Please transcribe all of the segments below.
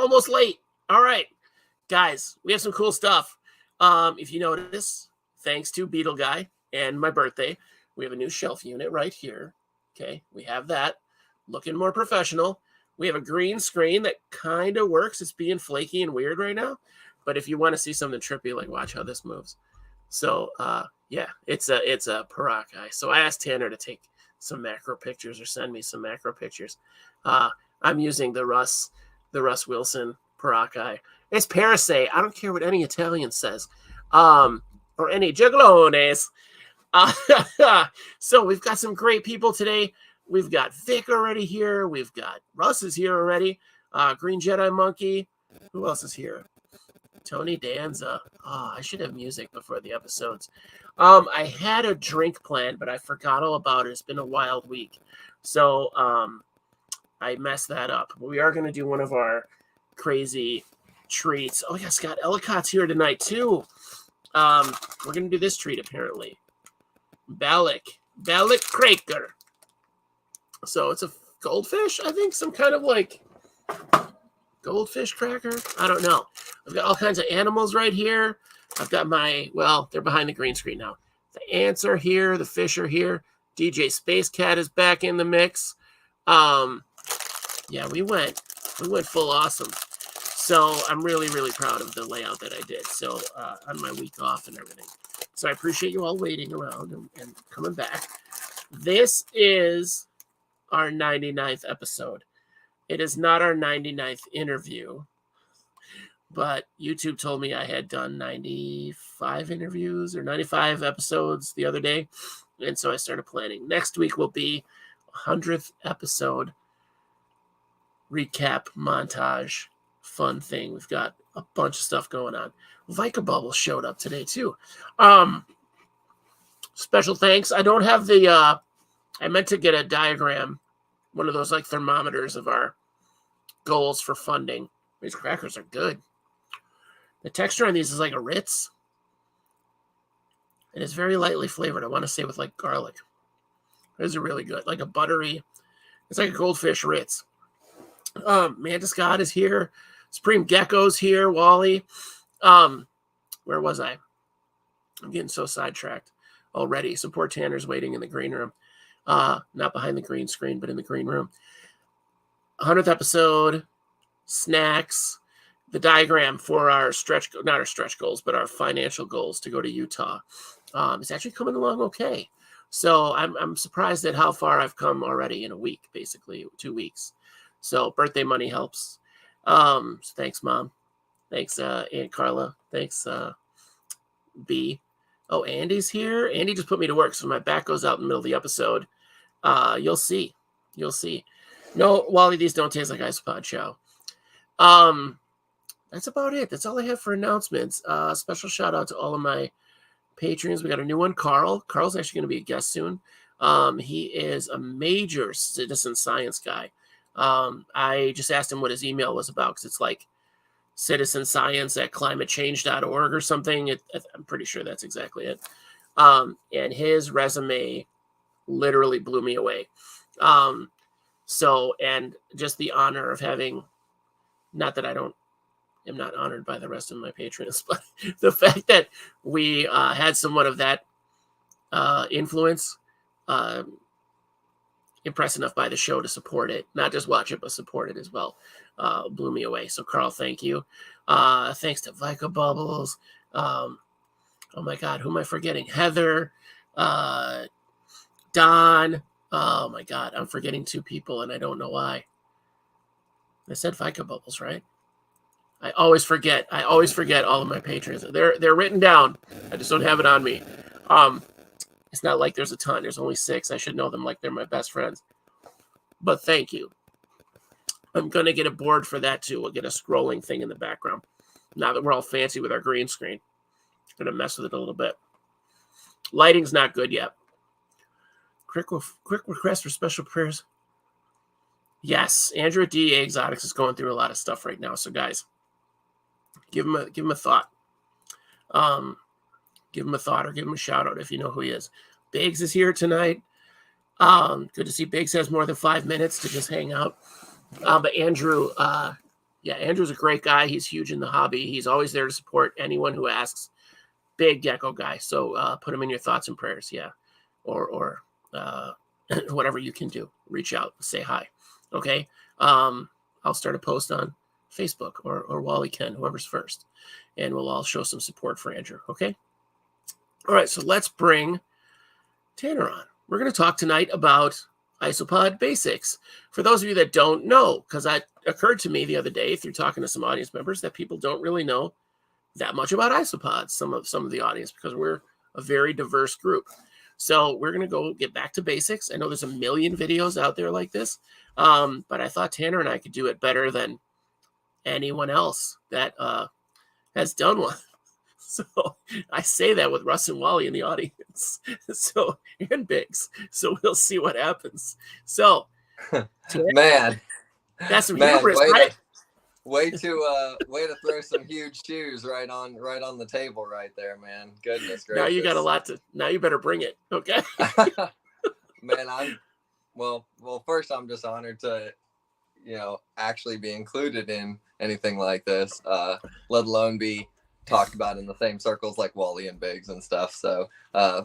almost late. All right, guys, we have some cool stuff. If you notice, thanks to Beetle Guy and my birthday, we have a new shelf unit right here. Okay, we have that. Looking more professional. We have a green screen that kind of works. It's being flaky and weird right now. But if you want to see something trippy, like watch how this moves. So, yeah, it's a Parakai. So I asked Tanner to take some macro pictures or send me some macro pictures. I'm using the Russ Wilson Parakai. It's Parasay. I don't care what any Italian says. Or any Jaglones. So we've got some great people today. We've got Vic already here. We've got Russ is here already. Green Jedi Monkey. Who else is here? Tony Danza. Oh, I should have music before the episodes. I had a drink planned, but I forgot all about it. It's been a wild week. So I messed that up. We are going to do one of our crazy treats. Oh, yeah, Scott Ellicott's here tonight, too. We're going to do this treat, apparently. Balak Cracker. So it's a goldfish, I think, some kind of like goldfish cracker. I don't know. I've got all kinds of animals right here. I've got they're behind the green screen now. The ants are here. The fish are here. DJ Space Cat is back in the mix. Yeah, we went full awesome. So I'm really, really proud of the layout that I did. So on my week off and everything. So I appreciate you all waiting around and coming back. This is our 99th episode. It is not our 99th interview, but YouTube told me I had done 95 interviews or 95 episodes the other day, and so I started planning. Next week will be 100th episode recap montage fun thing. We've got a bunch of stuff going on. Vika Bubble showed up today too. Special thanks. I don't have I meant to get a diagram, one of those like thermometers of our goals for funding. These crackers are good. The texture on these is like a Ritz. It is very lightly flavored. I want to say with like garlic. These are really good. Like a buttery. It's like a goldfish Ritz. Manta Scott is here. Supreme Gecko's here. Wally. Where was I? I'm getting so sidetracked already. Support Tanner's waiting in the green room. Not behind the green screen, but in the green room. 100th episode, snacks, the diagram for our not our stretch goals, but our financial goals to go to Utah. It's actually coming along okay. So I'm surprised at how far I've come already in a week, basically 2 weeks. So birthday money helps. So thanks, Mom. Thanks, Aunt Carla. Thanks, B. Oh, Andy's here. Andy just put me to work, so my back goes out in the middle of the episode. You'll see. No, Wally, these don't taste like Isopod Chow. That's about it. That's all I have for announcements. Special shout out to all of my patrons. We got a new one, Carl. Carl's actually going to be a guest soon. He is a major citizen science guy. I just asked him what his email was about because it's like citizenscience@climatechange.org or something. I'm pretty sure that's exactly it. And his resume literally blew me away. And just the honor of having, not that I'm not honored by the rest of my patrons, but the fact that we had someone of that influence, impressed enough by the show to support it, not just watch it, but support it as well, blew me away. So Carl, thank you. Thanks to Vika Bubbles. Oh my God, who am I forgetting? Heather, Don. Oh my God, I'm forgetting 2 people and I don't know why. I said Vika Bubbles, right? I always forget all of my patrons. They're written down. I just don't have it on me. It's not like there's a ton. There's only 6. I should know them like they're my best friends. But thank you. I'm going to get a board for that too. We'll get a scrolling thing in the background. Now that we're all fancy with our green screen. Going to mess with it a little bit. Lighting's not good yet. Quick request for special prayers. Yes, Andrew D. Exotics is going through a lot of stuff right now. So guys, give him a thought. Give him a thought or give him a shout out if you know who he is. Biggs is here tonight. Good to see Biggs has more than 5 minutes to just hang out. But Andrew Yeah, Andrew's a great guy. He's huge in the hobby. He's always there to support anyone who asks. Big gecko guy. So put him in your thoughts and prayers. Yeah. Or whatever you can do. Reach out, say hi. Okay. I'll start a post on Facebook or Wally can, whoever's first. And we'll all show some support for Andrew. Okay. All right. So let's bring Tanner on. We're going to talk tonight about Isopod basics. For those of you that don't know, because that occurred to me the other day through talking to some audience members that people don't really know that much about isopods, some of the audience, because we're a very diverse group. So we're going to go get back to basics. I know there's a million videos out there like this, but I thought Tanner and I could do it better than anyone else that has done one. So I say that with Russ and Wally in the audience. So, and Biggs. So we'll see what happens. So, man, that's some hubris, right? Way to throw some huge shoes right on the table right there, man. Goodness gracious. Now you got a lot to. Now you better bring it, okay? Man, well. First, I'm just honored to, actually be included in anything like this. Let alone be talked about in the same circles like Wally and Biggs and stuff. So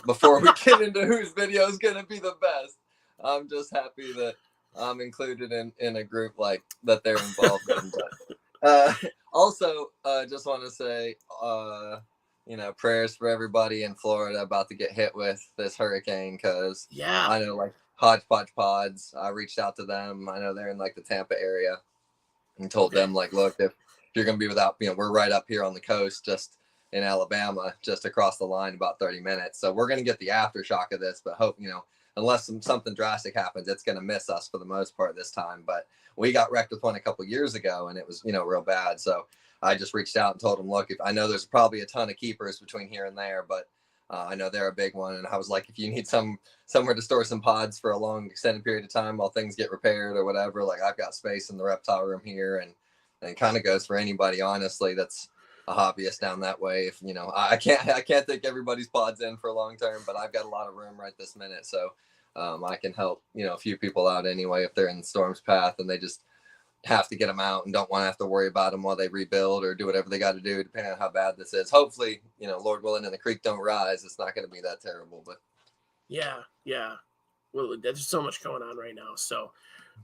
before we get into whose video is gonna be the best, I'm just happy that I'm included in a group like that they're involved in. But also, just want to say, prayers for everybody in Florida about to get hit with this hurricane. Because I know like Hodgepodge Pods, I reached out to them. I know they're in like the Tampa area, and told them like, look, if you're going to be without, we're right up here on the coast, just in Alabama, just across the line, about 30 minutes. So we're going to get the aftershock of this, but hope, unless something drastic happens, it's going to miss us for the most part this time. But we got wrecked with one a couple years ago, and it was, real bad. So I just reached out and told them, look, if I know there's probably a ton of keepers between here and there, but I know they're a big one. And I was like, if you need somewhere to store some pods for a long extended period of time while things get repaired or whatever, like I've got space in the reptile room here. And it kind of goes for anybody, honestly, that's a hobbyist down that way. If I can't take everybody's pods in for long term, but I've got a lot of room right this minute, so I can help a few people out anyway if they're in the storm's path and they just have to get them out and don't want to have to worry about them while they rebuild or do whatever they got to do, depending on how bad this is. Hopefully, Lord willing, and the creek don't rise, it's not going to be that terrible. But yeah, well, there's so much going on right now, so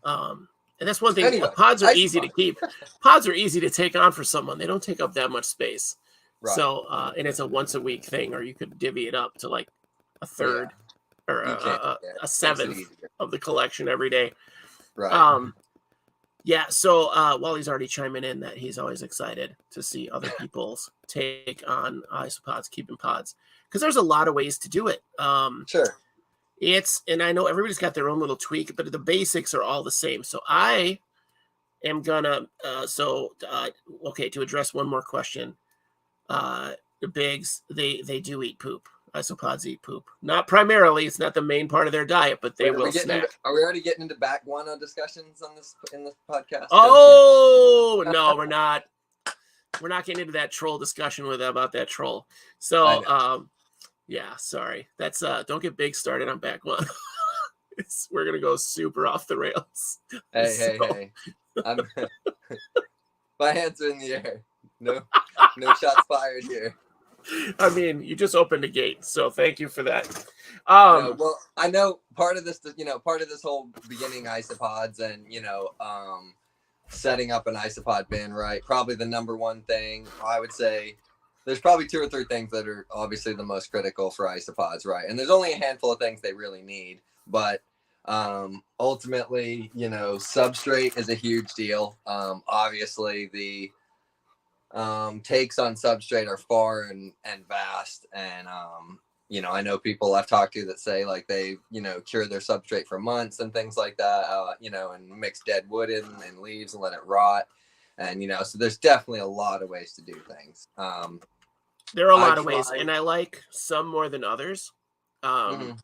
and that's one thing. Anyway, pods are easy to keep. Pods are easy to take on for someone. They don't take up that much space. Right. So, and it's a once a week thing, or you could divvy it up to like a third or a seventh of the collection every day. Right. So Wally's already chiming in that he's always excited to see other people's take on isopods, keeping pods, because there's a lot of ways to do it. Sure. And I know everybody's got their own little tweak, but the basics are all the same. So I am gonna, to address one more question, the Bigs, they do eat poop. Isopods eat poop. Not primarily, it's not the main part of their diet, but they will snack. Are we already getting into back guano discussions in this podcast? Oh, no, we're not. We're not getting into that troll discussion about that troll. So, yeah, sorry. That's don't get Big started on back one. We're gonna go super off the rails. Hey. My hands are in the air. No shots fired here. I mean, you just opened a gate, so thank you for that. Well, I know part of this whole beginning isopods and setting up an isopod bin, right? Probably the number one thing I would say. There's probably 2 or 3 things that are obviously the most critical for isopods, right? And there's only a handful of things they really need, but ultimately, substrate is a huge deal. Obviously, the takes on substrate are far and vast, and I know people I've talked to that say like they cure their substrate for months and things like that, and mix dead wood in and leaves and let it rot. And, so there's definitely a lot of ways to do things. There are a lot of ways, and I like some more than others. And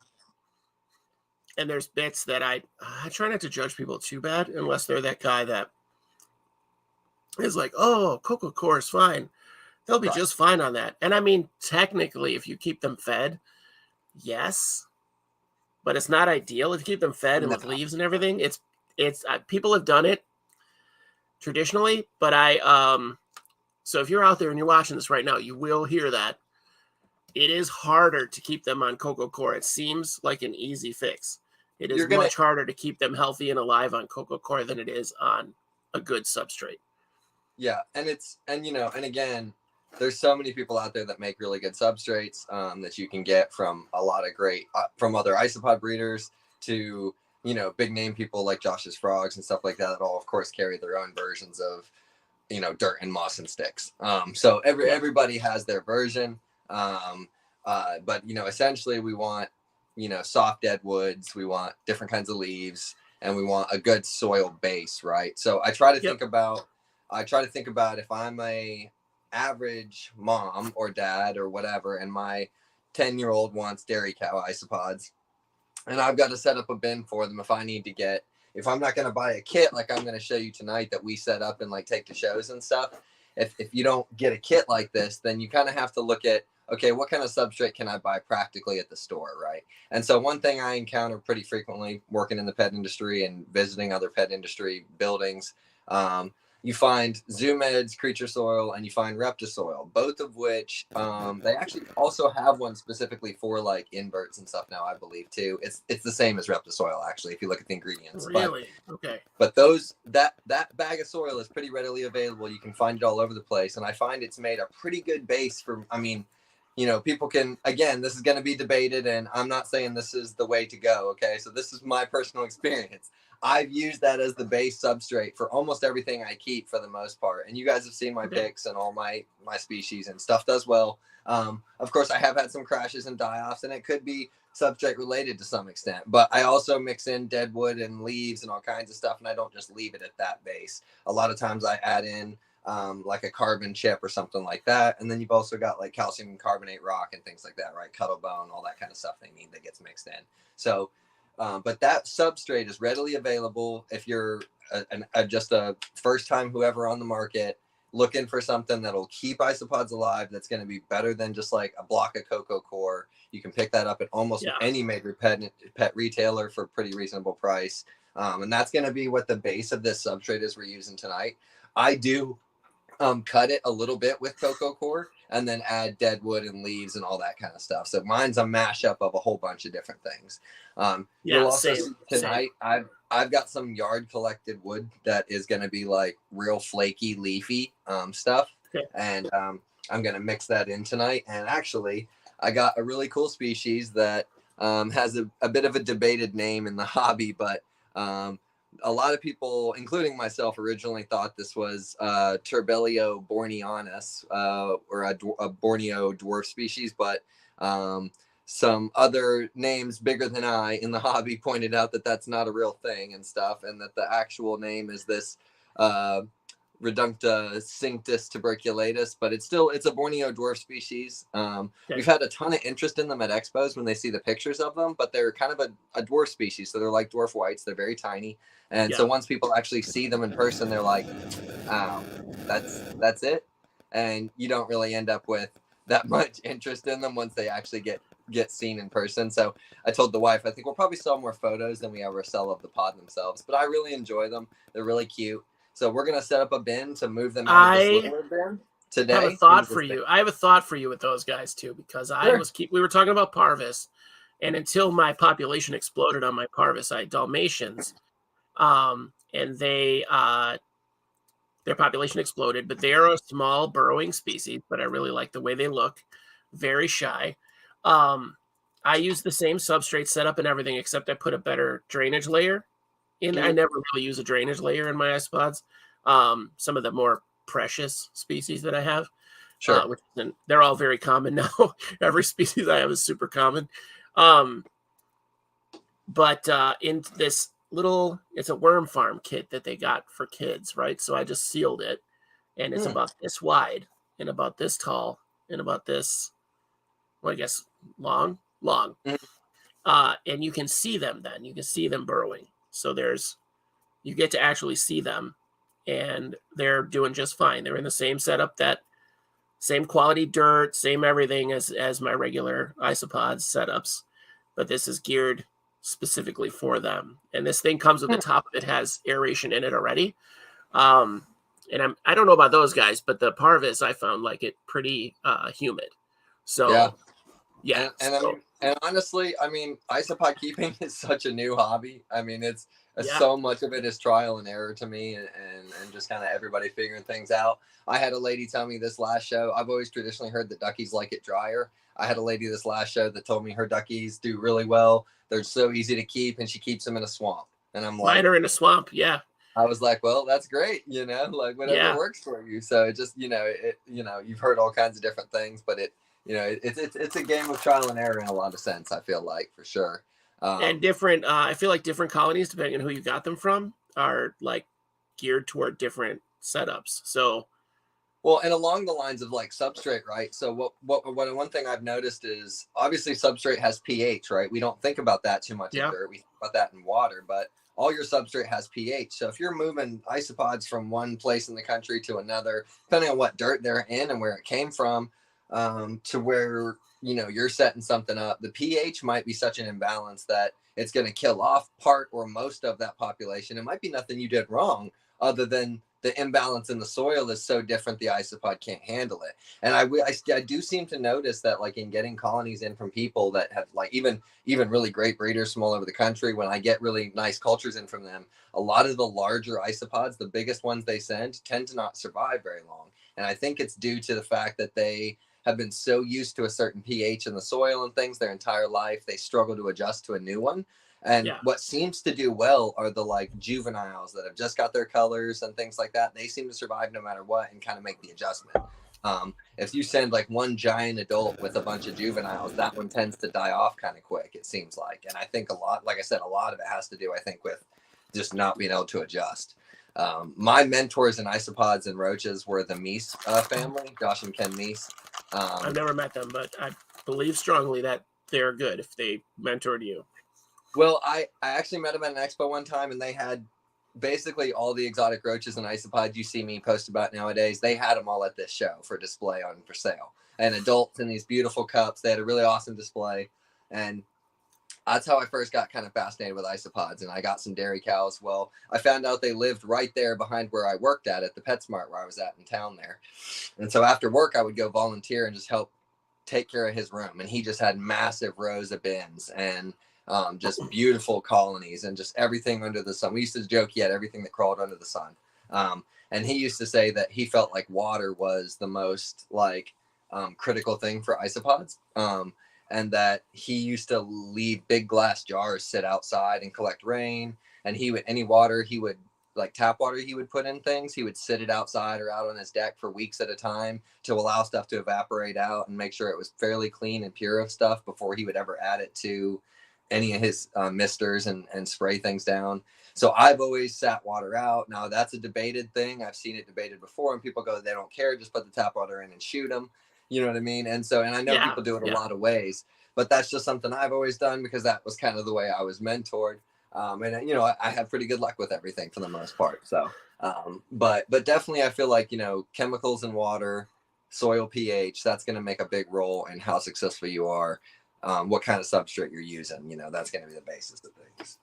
there's bits that I try not to judge people too bad unless they're that guy that is like, oh, cocoa core is fine. They'll be just fine on that. And I mean, technically, if you keep them fed, yes, but it's not ideal. If you keep them fed and with leaves and everything, it's people have done it. traditionally, but so if you're out there and you're watching this right now, you will hear that it is harder to keep them on coco coir. It seems like an easy fix. It is much harder to keep them healthy and alive on coco coir than it is on a good substrate. Yeah, and again, there's so many people out there that make really good substrates that you can get from a lot of great from other isopod breeders to big name people like Josh's Frogs and stuff like that all of course carry their own versions of dirt and moss and sticks. So everybody has their version. But essentially we want soft dead woods, we want different kinds of leaves, and we want a good soil base, right? So I try to think about if I'm a average mom or dad or whatever, and my 10-year-old wants dairy cow isopods, and I've got to set up a bin for them. If I'm not going to buy a kit like I'm going to show you tonight that we set up and like take to shows and stuff, if you don't get a kit like this, then you kind of have to look at, okay, what kind of substrate can I buy practically at the store, right? And so one thing I encounter pretty frequently working in the pet industry and visiting other pet industry buildings, you find Zoomeds, Creature Soil, and you find Reptisoil, both of which they actually also have one specifically for like inverts and stuff now, I believe too. It's the same as Reptisoil actually, if you look at the ingredients. Really? Okay. But that bag of soil is pretty readily available. You can find it all over the place, and I find it's made a pretty good base for. I mean, people can, again, this is going to be debated, and I'm not saying this is the way to go. Okay, so this is my personal experience. I've used that as the base substrate for almost everything I keep for the most part. And you guys have seen my picks and all my species, and stuff does well. Of course, I have had some crashes and die-offs, and it could be substrate related to some extent. But I also mix in dead wood and leaves and all kinds of stuff, and I don't just leave it at that base. A lot of times I add in like a carbon chip or something like that. And then you've also got like calcium carbonate rock and things like that, right? Cuttle bone, all that kind of stuff they need that gets mixed in. So but that substrate is readily available if you're just a first time whoever on the market looking for something that'll keep isopods alive, that's going to be better than just like a block of coco coir. You can pick that up at almost any major pet retailer for a pretty reasonable price. And that's going to be what the base of this substrate is we're using tonight. I do cut it a little bit with coco coir and then add dead wood and leaves and all that kind of stuff. So mine's a mashup of a whole bunch of different things. You'll also see tonight, I've got some yard collected wood that is going to be like real flaky, leafy stuff. Okay. And I'm going to mix that in tonight. And actually, I got a really cool species that has a bit of a debated name in the hobby, but a lot of people, including myself, originally thought this was Turbellio borneanus, or a Borneo dwarf species, but some other names bigger than I in the hobby pointed out that that's not a real thing and stuff, and that the actual name is this Reduncta cinctus tuberculatus, but it's a Borneo dwarf species. We've had a ton of interest in them at expos when they see the pictures of them, but they're kind of a dwarf species, so they're like dwarf whites. They're very tiny, and so once people actually see them in person, they're like, "Oh, that's it," and you don't really end up with that much interest in them once they actually get seen in person. So I told the wife, I think we'll probably sell more photos than we ever sell of the pod themselves, but I really enjoy them. They're really cute. So we're going to set up a bin to move them out of this little bin today. I have a thought for you. I have a thought for you with those guys too, because we were talking about parvis, and until my population exploded on my parvis, I had Dalmatians, and their population exploded, but they are a small burrowing species, but I really like the way they look. Very shy. I use the same substrate setup and everything, except I put a better drainage layer in. I never really use a drainage layer in my isopods. Some of the more precious species that I have, which they're all very common now. Every species I have is super common. But in this it's a worm farm kit that they got for kids, right? So I just sealed it, and it's about this wide and about this tall and about this, well, I guess long. And you can see them then. You can see them burrowing. So you get to actually see them, and they're doing just fine. They're in the same setup, that same quality dirt, same everything as my regular isopods setups, but this is geared specifically for them. And this thing comes with the top of it has aeration in it already, And I don't know about those guys, but the parvis I found like it pretty humid. So yeah. And I mean, and honestly, I mean, isopod keeping is such a new hobby. I mean, it's so much of it is trial and error to me, and just kind of everybody figuring things out. I had a lady tell me this last show. I've always traditionally heard that duckies like it drier. I had a lady this last show that told me her duckies do really well. They're so easy to keep, and she keeps them in a swamp. And I'm like, mine are in a swamp. Yeah. I was like, well, that's great, like whatever works for you. So it just, you've heard all kinds of different things, but it's a game of trial and error in a lot of sense, I feel like, for sure. And different, I feel like different colonies, depending on who you got them from, are like geared toward different setups. So, well, and along the lines of like substrate, right? So one thing I've noticed is obviously substrate has pH, right? We don't think about that too much in dirt. We think about that in water, but all your substrate has pH. So if you're moving isopods from one place in the country to another, depending on what dirt they're in and where it came from, to where, you're setting something up, the pH might be such an imbalance that it's going to kill off part or most of that population. It might be nothing you did wrong other than the imbalance in the soil is so different the isopod can't handle it. And I do seem to notice that, like, in getting colonies in from people that have like even really great breeders from all over the country, when I get really nice cultures in from them, a lot of the larger isopods, the biggest ones they send, tend to not survive very long. And I think it's due to the fact that they have been so used to a certain pH in the soil and things their entire life, they struggle to adjust to a new one. And what seems to do well are the like juveniles that have just got their colors and things like that. They seem to survive no matter what and kind of make the adjustment. If you send like one giant adult with a bunch of juveniles, that one tends to die off kind of quick, it seems like. And I think a lot of it has to do, I think, with just not being able to adjust. My mentors in isopods and roaches were the Meese family, Josh and Ken Meese. I've never met them, but I believe strongly that they're good if they mentored you. Well, I actually met them at an expo one time, and they had basically all the exotic roaches and isopods you see me post about nowadays. They had them all at this show for display for sale. And adults in these beautiful cups. They had a really awesome display. And that's how I first got kind of fascinated with isopods. And I got some dairy cows. Well, I found out they lived right there behind where I worked at the PetSmart where I was at in town there. And so after work, I would go volunteer and just help take care of his room. And he just had massive rows of bins and just beautiful colonies and just everything under the sun. We used to joke he had everything that crawled under the sun. And he used to say that he felt like water was the most critical thing for isopods. And that he used to leave big glass jars sit outside and collect rain. And any water he would, like tap water he would put in things, he would sit it outside or out on his deck for weeks at a time to allow stuff to evaporate out and make sure it was fairly clean and pure of stuff before he would ever add it to any of his misters and spray things down. So I've always sat water out. Now that's a debated thing. I've seen it debated before, and people go, they don't care, just put the tap water in and shoot them. You know what I mean? And I know people do it a lot of ways, but that's just something I've always done because that was kind of the way I was mentored. I have pretty good luck with everything for the most part. So, but definitely I feel like, chemicals in water, soil pH, that's going to make a big role in how successful you are. What kind of substrate you're using, that's going to be the basis of things.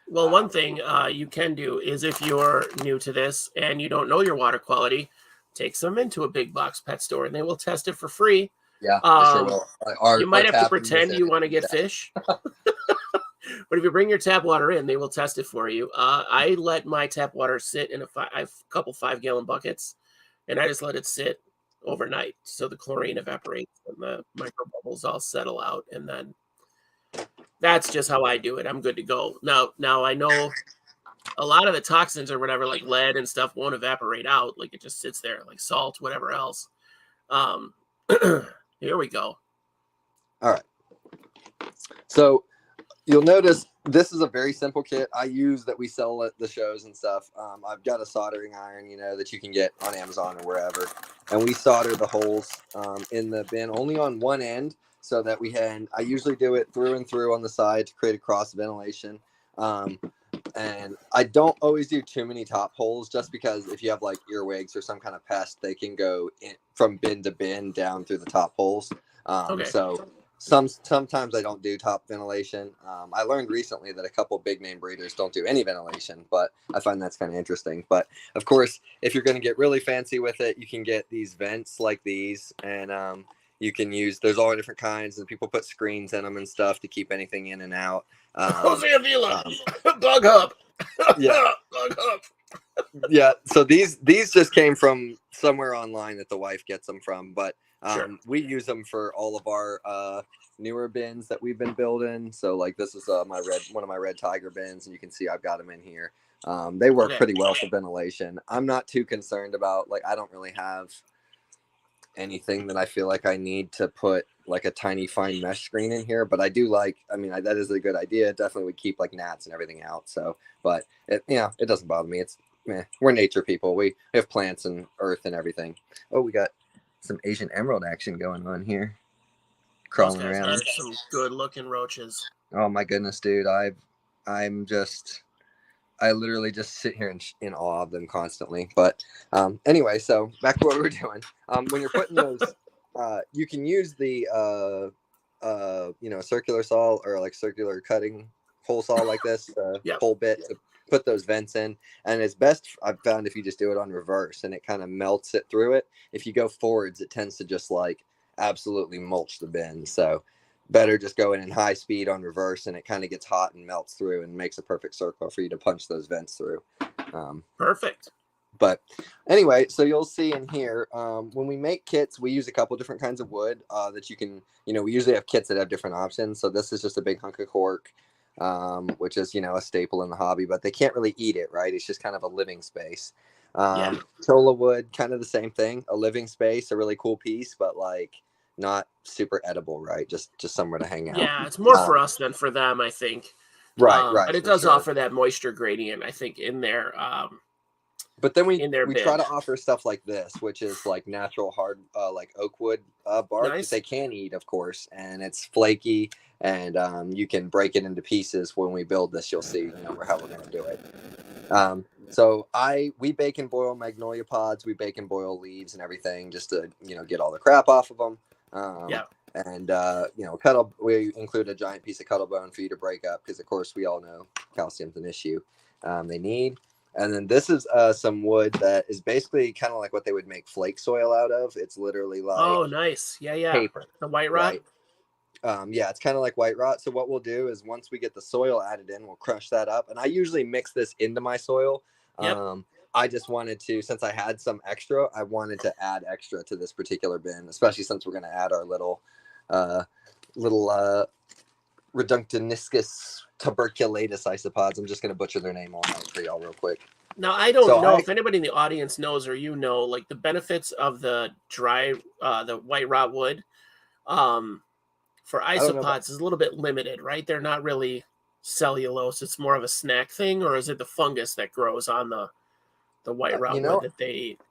Well, one thing you can do is if you're new to this and you don't know your water quality, take some into a big box pet store and they will test it for free. Yeah, sure will. You might have to pretend you want to get fish. But if you bring your tap water in, they will test it for you. I let my tap water sit in a couple 5-gallon buckets, and I just let it sit overnight so the chlorine evaporates and the micro bubbles all settle out, and then that's just how I do it. I'm good to go. Now I know a lot of the toxins or whatever, like lead and stuff, won't evaporate out. Like it just sits there, like salt, whatever else. Here we go. All right. So you'll notice this is a very simple kit I use that we sell at the shows and stuff. I've got a soldering iron, that you can get on Amazon or wherever. And we solder the holes in the bin only on one end so that I usually do it through and through on the side to create a cross ventilation. And I don't always do too many top holes just because if you have like earwigs or some kind of pest, they can go from bin to bin down through the top holes. Okay. So Sometimes I don't do top ventilation. I learned recently that a couple big name breeders don't do any ventilation, but I find that's kind of interesting. But of course, if you're going to get really fancy with it, you can get these vents like these, and you can use. There's all different kinds, and people put screens in them and stuff to keep anything in and out. Jose Avila, Dog Hub. Yeah, Dog Hub. Yeah. So these just came from somewhere online that the wife gets them from, but Sure. we use them for all of our newer bins that we've been building. So like this is one of my red tiger bins, and you can see I've got them in here. They work pretty well for ventilation. I'm not too concerned about, like, I don't really have anything that I feel like I need to put like a tiny fine mesh screen in here, but I do like, that is a good idea. It definitely would keep like gnats and everything out. So, but it doesn't bother me. It's, we're nature people. We have plants and earth and everything. Oh, we got some Asian emerald action going on here. Crawling around. Are some good looking roaches. Oh my goodness, dude. I literally just sit here in awe of them constantly. But anyway, so back to what we were doing. When you're putting those, you can use the circular saw or like circular cutting hole saw like this, whole bit to put those vents in. And it's best, I've found, if you just do it on reverse and it kind of melts it through it. If you go forwards, it tends to just like absolutely mulch the bin. So better just go in high speed on reverse, and it kind of gets hot and melts through and makes a perfect circle for you to punch those vents through. Perfect. But anyway, so you'll see in here, when we make kits, we use a couple different kinds of wood that you can, we usually have kits that have different options. So this is just a big hunk of cork, which is, a staple in the hobby, but they can't really eat it, right? It's just kind of a living space. Cholla wood, kind of the same thing, a living space, a really cool piece, but like not super edible, right? Just somewhere to hang out. Yeah, it's more for us than for them, I think. Right. But it does offer that moisture gradient, I think, in there. But then we try to offer stuff like this, which is like natural hard, like oak wood bark that they can eat, of course, and it's flaky, and you can break it into pieces. When we build this, you'll see, how we're going to do it. So we bake and boil magnolia pods. We bake and boil leaves and everything just to, get all the crap off of them. And, we include a giant piece of cuttle bone for you to break up because, of course, we all know calcium's an issue they need. And then this is some wood that is basically kind of like what they would make flake soil out of. It's literally like... Oh, nice. Yeah. Paper. The white rot? Right? It's kind of like white rot. So what we'll do is once we get the soil added in, we'll crush that up. And I usually mix this into my soil. I just wanted to, since I had some extra, I wanted to add extra to this particular bin, especially since we're going to add our little reductioniscus tuberculatus isopods. I'm just going to butcher their name all night for y'all real quick. Now, I don't know if anybody in the audience knows, or like the benefits of the dry, the white rot wood for isopods is a little bit limited, right? They're not really cellulose. It's more of a snack thing, or is it the fungus that grows on the white rot wood that they eat?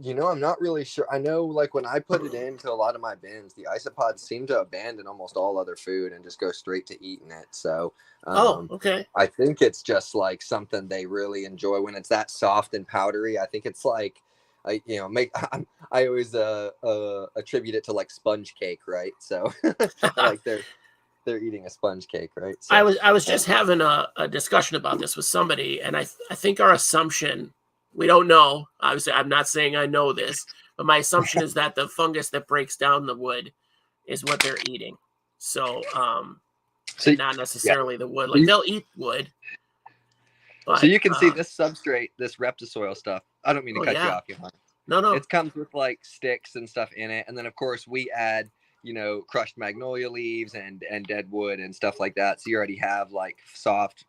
I'm not really sure. I know, like, when I put it into a lot of my bins, the isopods seem to abandon almost all other food and just go straight to eating it. So, I think it's just like something they really enjoy when it's that soft and powdery. I think it's like, I always attribute it to like sponge cake, right? So, like they're eating a sponge cake, right? So, I was just having a discussion about this with somebody, and I think our assumption, we don't know. Obviously, I'm not saying I know this, but my assumption is that the fungus that breaks down the wood is what they're eating. So, not necessarily the wood. Like, they'll eat wood. But, so you can see this substrate, this Reptisoil stuff. I don't mean to cut you off, Johan. No. It comes with like sticks and stuff in it, and then of course we add, crushed magnolia leaves and dead wood and stuff like that. So you already have like soft,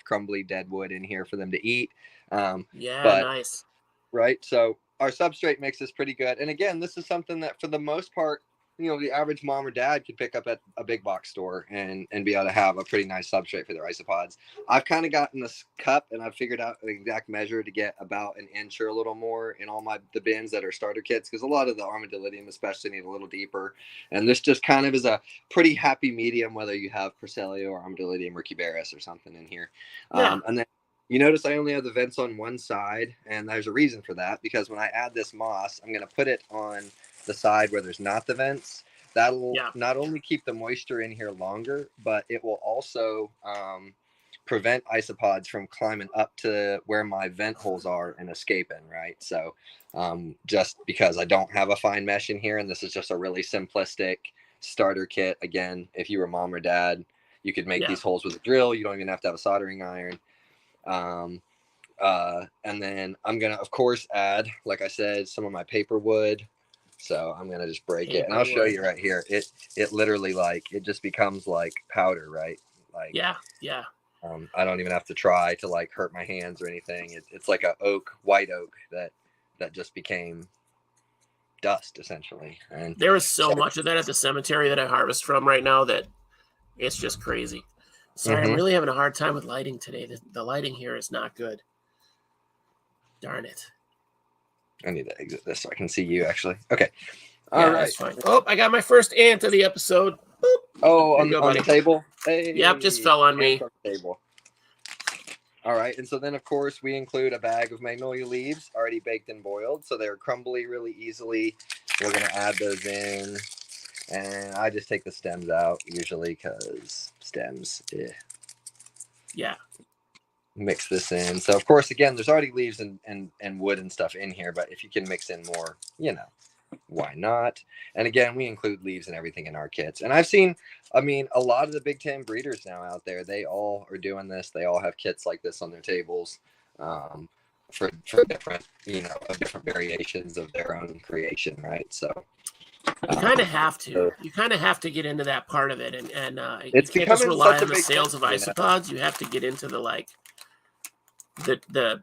crumbly dead wood in here for them to eat. Nice. Right. So our substrate mix is pretty good. And again, this is something that for the most part, the average mom or dad could pick up at a big box store and be able to have a pretty nice substrate for their isopods. I've kind of gotten this cup and I've figured out the exact measure to get about an inch or a little more in all the bins that are starter kits, because a lot of the Armadillidium especially need a little deeper. And this just kind of is a pretty happy medium, whether you have Percellio or Armadillidium or Cubaris or something in here. And then you notice I only have the vents on one side, and there's a reason for that, because when I add this moss, I'm going to put it on the side where there's not the vents. that'll Yeah. not only keep the moisture in here longer, but it will also prevent isopods from climbing up to where my vent holes are and escaping, right? So just because I don't have a fine mesh in here, and this is just a really simplistic starter kit. Again, if you were mom or dad, you could make these holes with a drill. You don't even have to have a soldering iron. And then I'm gonna, of course, add, like I said, some of my paper wood. So I'm gonna just break it, and I'll show you right here. It literally, like, it just becomes like powder, right? Like, yeah. I don't even have to try to like hurt my hands or anything. It's like a white oak that just became dust essentially. And there is so much of that at the cemetery that I harvest from right now that it's just crazy. Sorry, I'm really having a hard time with lighting today. The lighting here is not good. Darn it. I need to exit this so I can see you actually. Okay. All right. That's fine. Oh, I got my first ant of the episode. Boop. Oh, on the table? Hey. Yep, just fell on me. On the table. All right, and so then, of course, we include a bag of magnolia leaves already baked and boiled, so they're crumbly really easily. We're going to add those in, and I just take the stems out usually because stems, yeah. Mix this in. So, of course, again, there's already leaves and wood and stuff in here, but if you can mix in more, why not? And again, we include leaves and everything in our kits. And I've seen, a lot of the Big Ten breeders now out there, they all are doing this. They all have kits like this on their tables for different, different variations of their own creation, right? So you kind of have to. You kind of have to get into that part of it, and it's you can't just rely on the sales of isopods. You have to get into the the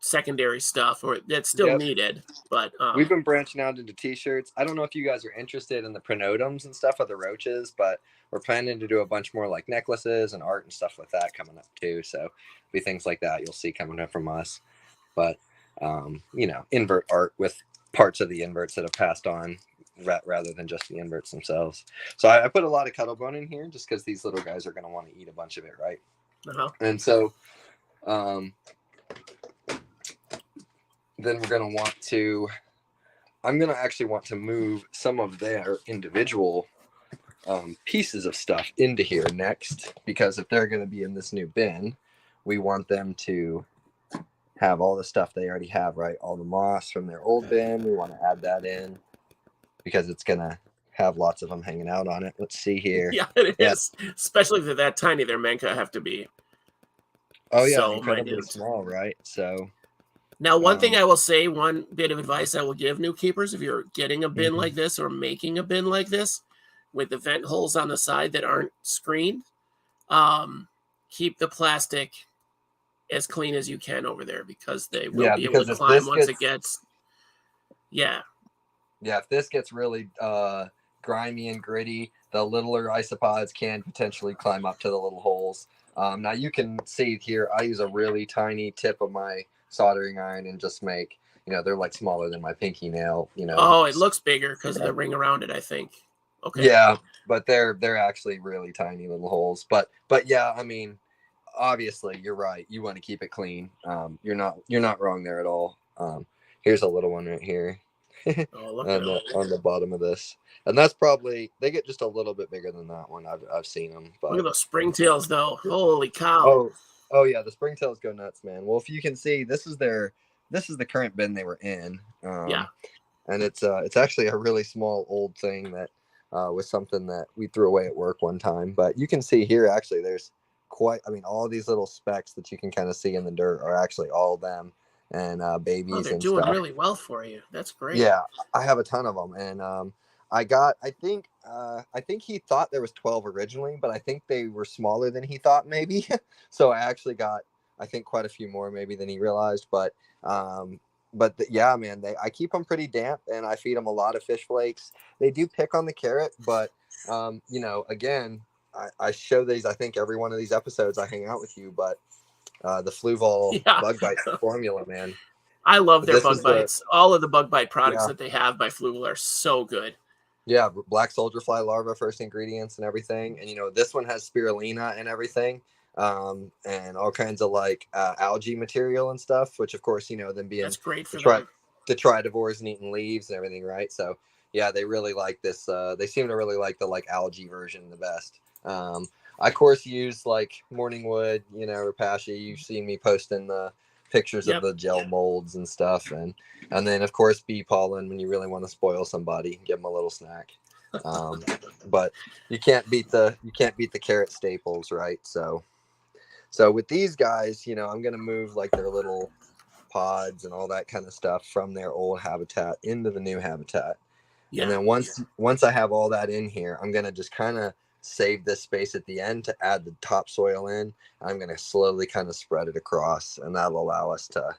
secondary stuff, or that's still needed. But we've been branching out into t-shirts. I don't know if you guys are interested in the pronotums and stuff of the roaches, but we're planning to do a bunch more like necklaces and art and stuff with that coming up too. So be things like that you'll see coming up from us. But invert art with parts of the inverts that have passed on rather than just the inverts themselves. So I put a lot of cuttlebone in here just because these little guys are going to want to eat a bunch of it, right? And so then we're going to I'm going to actually want to move some of their individual pieces of stuff into here next, because if they're going to be in this new bin, we want them to have all the stuff they already have, right? All the moss from their old bin. We want to add that in because it's going to have lots of them hanging out on it. Let's see here. Yeah, it is. Especially if they're that tiny, their manca have to be incredibly small, right? So now, one thing I will say, one bit of advice I will give new keepers, if you're getting a bin like this or making a bin like this with the vent holes on the side that aren't screened, keep the plastic as clean as you can over there, because they will be able to climb once it gets. Yeah, if this gets really grimy and gritty, the littler isopods can potentially climb up to the little holes. Now you can see here, I use a really tiny tip of my soldering iron and just make, they're like smaller than my pinky nail, Oh, it looks bigger because of the ring around it, I think. Okay. Yeah, but they're actually really tiny little holes. But yeah, obviously you're right. You want to keep it clean. You're not wrong there at all. Here's a little one right here. on the bottom of this, and that's probably, they get just a little bit bigger than that one. I've seen them. But look at those springtails though. Holy cow. Oh yeah, the springtails go nuts, man. Well, if you can see, this is the current bin they were in. And it's actually a really small old thing that was something that we threw away at work one time. But you can see here, actually, there's all these little specks that you can kind of see in the dirt are actually all them and babies. Oh, they're doing really well for you. That's great. Yeah, I have a ton of them, and I think he thought there was 12 originally, but I think they were smaller than he thought, maybe. So I actually got, I think, quite a few more maybe than he realized. But yeah, man, I keep them pretty damp, and I feed them a lot of fish flakes. They do pick on the carrot, but again, I show these, I think, every one of these episodes I hang out with you, but the Fluval bug bite formula, man. I love their bug bites. All of the bug bite products that they have by Fluval are so good. Yeah, black soldier fly larva, first ingredients and everything. And, this one has spirulina and everything, and all kinds of algae material and stuff, which, of course, them being that's great for them. The tridivores and eating leaves and everything, right? So, yeah, they really like this. They seem to really like the like algae version the best. I of course use like morning wood, you know, rapacia. You see me posting the pictures of Yep. the gel molds and stuff, and then of course bee pollen when you really want to spoil somebody, give them a little snack. But you can't beat the carrot staples, right? So with these guys, you know, I'm gonna move like their little pods and all that kind of stuff from their old habitat into the new habitat. Yeah. And then once I have all that in here, I'm gonna just kind of save this space at the end to add the topsoil in. I'm gonna slowly kind of spread it across, and that'll allow us to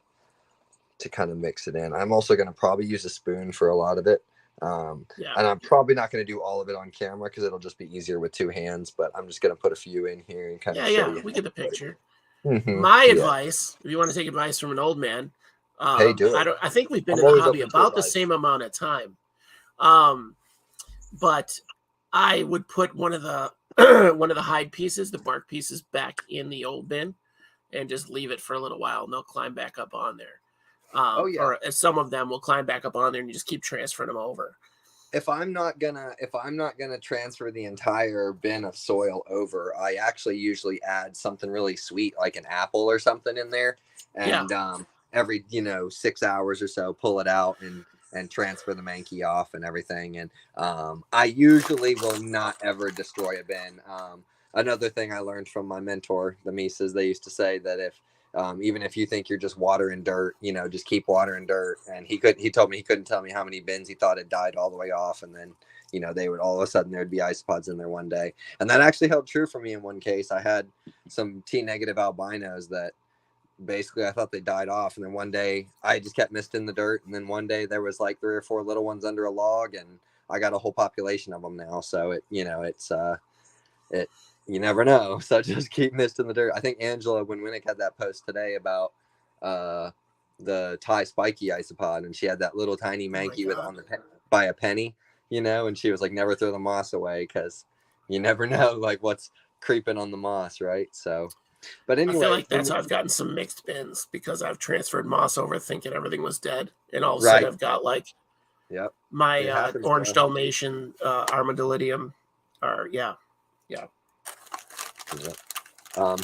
kind of mix it in. I'm also gonna probably use a spoon for a lot of it. Yeah. And I'm probably not going to do all of it on camera because it'll just be easier with two hands, but I'm just going to put a few in here and kind of show you. We get the picture. Mm-hmm. My advice, if you want to take advice from an old man, Hey, do it. I think we've been I'm in the always hobby open to about the advice. same amount of time. But I would put one of the one of the hide pieces, the bark pieces, back in the old bin and just leave it for a little while, and they'll climb back up on there. Oh, yeah. Or some of them will climb back up on there, and you just keep transferring them over. If I'm not gonna transfer the entire bin of soil over, I actually usually add something really sweet like an apple or something in there, and every 6 hours or so pull it out and transfer the manky off and everything. And I usually will not ever destroy a bin. Another thing I learned from my mentor, the Mises, they used to say that if even if you think you're just watering dirt, just keep watering dirt. And he told me he couldn't tell me how many bins he thought had died all the way off. And then, they would all of a sudden there'd be isopods in there one day. And that actually held true for me in one case. I had some T-negative albinos that basically I thought they died off. And then one day I just kept misting the dirt. And then one day there was like 3 or 4 little ones under a log, and I got a whole population of them now. So you never know. So just keep misting the dirt. I think Angela, when Winnick had that post today about the Thai spiky isopod, and she had that little tiny manky with by a penny, and she was like, never throw the moss away because you never know like what's creeping on the moss, right? So, but anyway, I feel like that's how I've gotten some mixed bins, because I've transferred moss over thinking everything was dead, and all of a sudden I've got like my orange Dalmatian armadillidium, or yeah.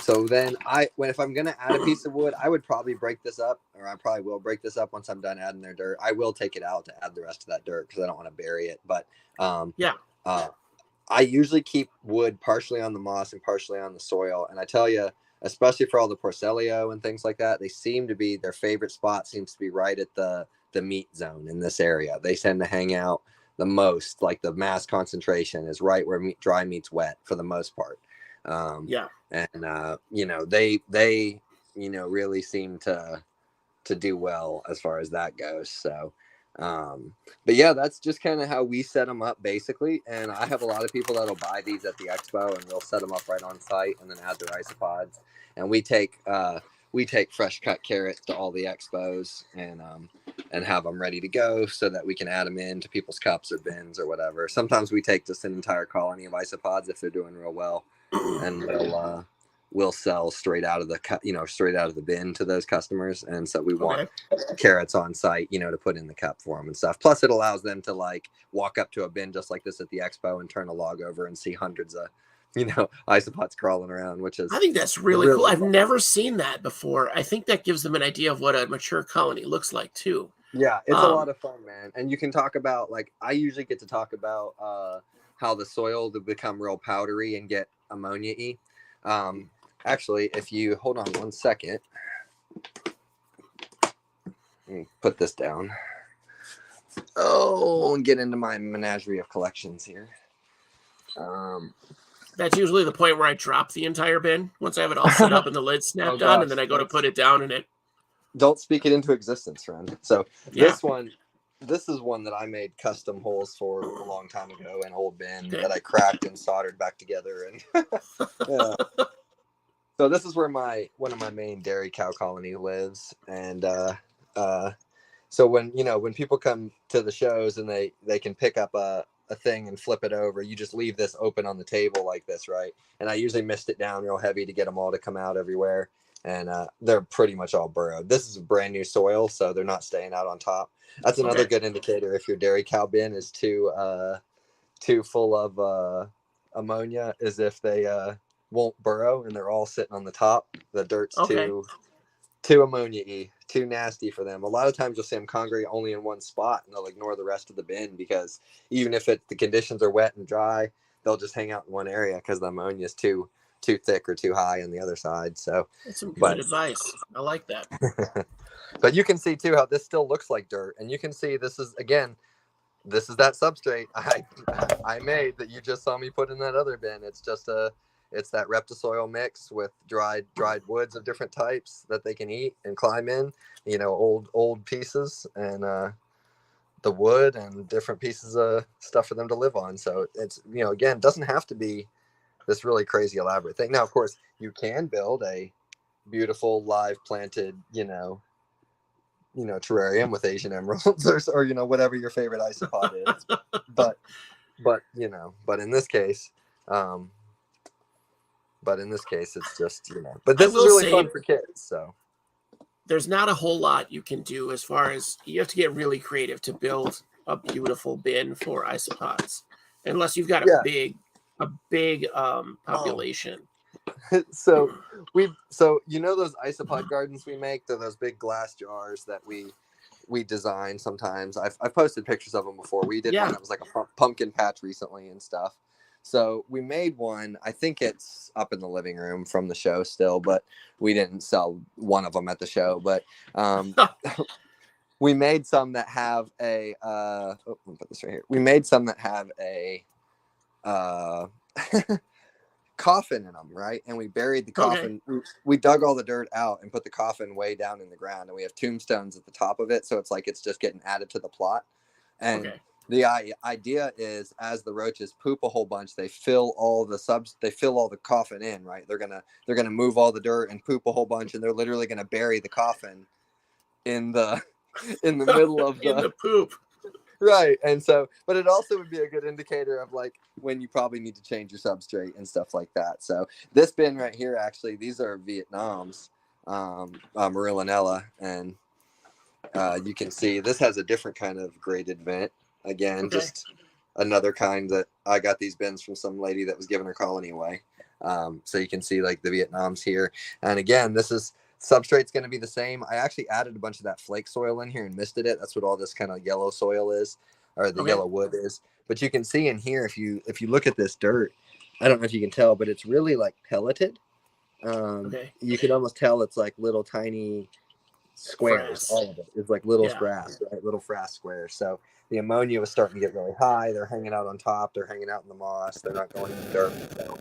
So then if I'm gonna add a piece of wood, I would probably break this up, or I probably will break this up once I'm done adding their dirt. I will take it out to add the rest of that dirt because I don't want to bury it. But I usually keep wood partially on the moss and partially on the soil. And I tell you, especially for all the Porcellio and things like that, they seem to be, their favorite spot seems to be right at the meat zone in this area. They tend to hang out the most, like the mass concentration is right where dry meat's wet for the most part. And they really seem to do well as far as that goes. So but yeah, that's just kind of how we set them up basically. And I have a lot of people that'll buy these at the expo, and they'll set them up right on site and then add their isopods. And we take fresh cut carrots to all the expos and have them ready to go so that we can add them into people's cups or bins or whatever. Sometimes we take just an entire colony of isopods if they're doing real well, and we'll sell straight out of the straight out of the bin to those customers. And so we want carrots on site, to put in the cup for them and stuff. Plus it allows them to like walk up to a bin just like this at the expo and turn a log over and see hundreds of isopods crawling around, which is, I think that's really cool. I've never seen that before. I think that gives them an idea of what a mature colony looks like too. Yeah, it's a lot of fun, man. And you can talk about, like, I usually get to talk about how the soil to become real powdery and get ammonia-y. Actually, if you hold on one second, let me put this down. Oh, and get into my menagerie of collections here. That's usually the point where I drop the entire bin once I have it all set up and the lid snapped on, and then I go to put it down and it. Don't speak it into existence, friend. So this is one that I made custom holes for a long time ago, an old bin that I cracked and soldered back together. And so this is where one of my main dairy cow colony lives. And so when people come to the shows and they can pick up a thing and flip it over, you just leave this open on the table like this, right? And I usually mist it down real heavy to get them all to come out everywhere. and they're pretty much all burrowed. This is a brand new soil, so they're not staying out on top. That's another good indicator if your dairy cow bin is too full of ammonia, is if they won't burrow and they're all sitting on the top. The dirt's too ammonia-y, too nasty for them. A lot of times you'll see them congregate only in one spot and they'll ignore the rest of the bin, because even if the conditions are wet and dry, they'll just hang out in one area because the ammonia is too thick or too high on the other side. So that's some good advice. I like that. But you can see too how this still looks like dirt, and you can see this is that substrate I made that you just saw me put in that other bin. It's that Reptisoil mix with dried woods of different types that they can eat and climb in, old pieces, and the wood and different pieces of stuff for them to live on. So it's, again, doesn't have to be this really crazy elaborate thing. Now, of course, you can build a beautiful live planted, terrarium with Asian emeralds or whatever your favorite isopod is. but in this case, it's just, but this is really fun for kids. So there's not a whole lot you can do as far as you have to get really creative to build a beautiful bin for isopods, unless you've got a big population. So those isopod gardens we make, they're those big glass jars that we design sometimes. I've posted pictures of them before. We did one that was like a pumpkin patch recently and stuff. So we made one. I think it's up in the living room from the show still, but we didn't sell one of them at the show. But we made some that have a let me put this right here. We made some that have a coffin in them, right? And we buried the coffin. We dug all the dirt out and put the coffin way down in the ground, and we have tombstones at the top of it, so it's like it's just getting added to the plot. And the idea is, as the roaches poop a whole bunch, they fill all the coffin in, right? They're gonna move all the dirt and poop a whole bunch, and they're literally gonna bury the coffin in the middle of the poop. Right. And so, but it also would be a good indicator of like when you probably need to change your substrate and stuff like that. So this bin right here, actually, these are Vietnam's Marillanella, and you can see this has a different kind of graded vent. Again, just another kind that I got these bins from some lady that was giving her colony away. So you can see like the Vietnam's here. And again, substrate's going to be the same. I actually added a bunch of that flake soil in here and misted it. That's what all this kind of yellow soil is, or the yellow wood is. But you can see in here, if you look at this dirt, I don't know if you can tell, but it's really like pelleted. You can almost tell it's like little tiny squares. Frass. All of it is like little frass, right? Little frass squares. So the ammonia was starting to get really high. They're hanging out on top. They're hanging out in the moss. They're not going in the dirt. So,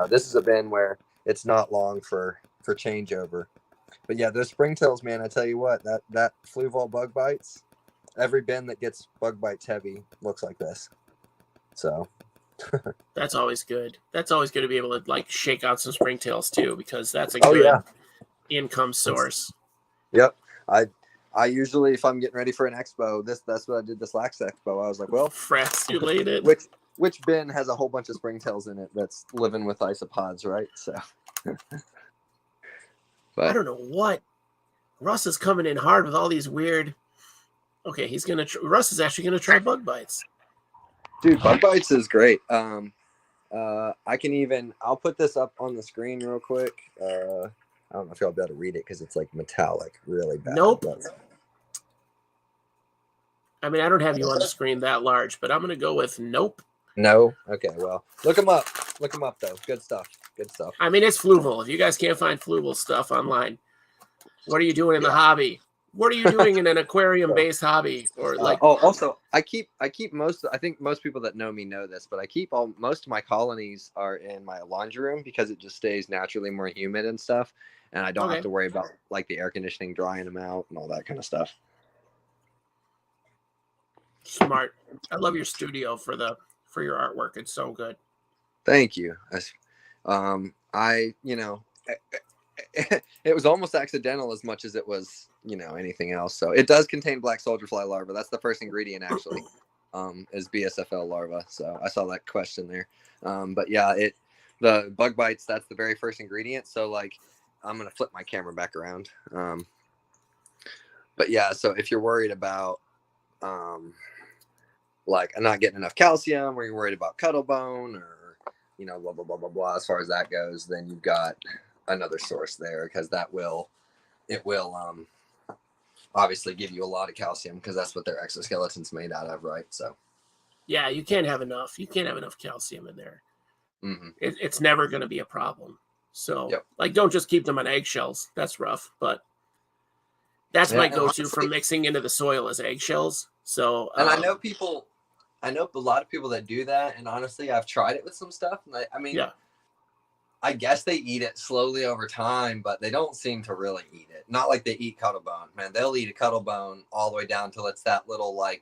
this is a bin where it's not long for changeover. But yeah, those springtails, man, I tell you what, that Fluval bug bites, every bin that gets bug bites heavy looks like this. So that's always good. That's always good to be able to like shake out some springtails too, because that's a good income source. Yep. I usually, if I'm getting ready for an expo, that's what I did this last expo. I was like, well, frassulated. Which bin has a whole bunch of springtails in it that's living with isopods, right? So but I don't know what Russ is coming in hard with all these weird. Okay, Russ is actually gonna try bug bites. Dude, bug bites is great. I'll put this up on the screen real quick. I don't know if y'all be able to read it because it's like metallic, really bad. Nope. I mean, I don't have you on the screen that large, but I'm gonna go with nope. No. Okay. Well, look them up. Look them up though. Good stuff. Good stuff. I mean, it's Fluval. If you guys can't find Fluval stuff online, what are you doing in the hobby? What are you doing in an aquarium-based hobby? Or like? Also, I think most people that know me know this, but I keep most of my colonies are in my laundry room because it just stays naturally more humid and stuff, and I don't have to worry about like the air conditioning drying them out and all that kind of stuff. Smart. I love your studio for your artwork. It's so good. Thank you. It was almost accidental as much as it was, anything else. So it does contain black soldier fly larva. That's the first ingredient actually, is BSFL larva. So I saw that question there. But yeah, the bug bites, that's the very first ingredient. So like, I'm going to flip my camera back around. But yeah, so if you're worried about like not getting enough calcium, or you're worried about cuttle bone, or blah blah blah blah blah, as far as that goes, then you've got another source there, because it will obviously give you a lot of calcium, because that's what their exoskeleton's made out of, right? So yeah, you can't have enough calcium in there. mm-hmm. It's never going to be a problem. So yep. like, don't just keep them on eggshells. That's rough, but that's my go-to for mixing into the soil is eggshells. So and I know a lot of people that do that, and honestly, I've tried it with some stuff, and I mean, yeah, I guess they eat it slowly over time, but they don't seem to really eat it. Not like they eat cuttle bone, man. They'll eat a cuttle bone all the way down till it's that little like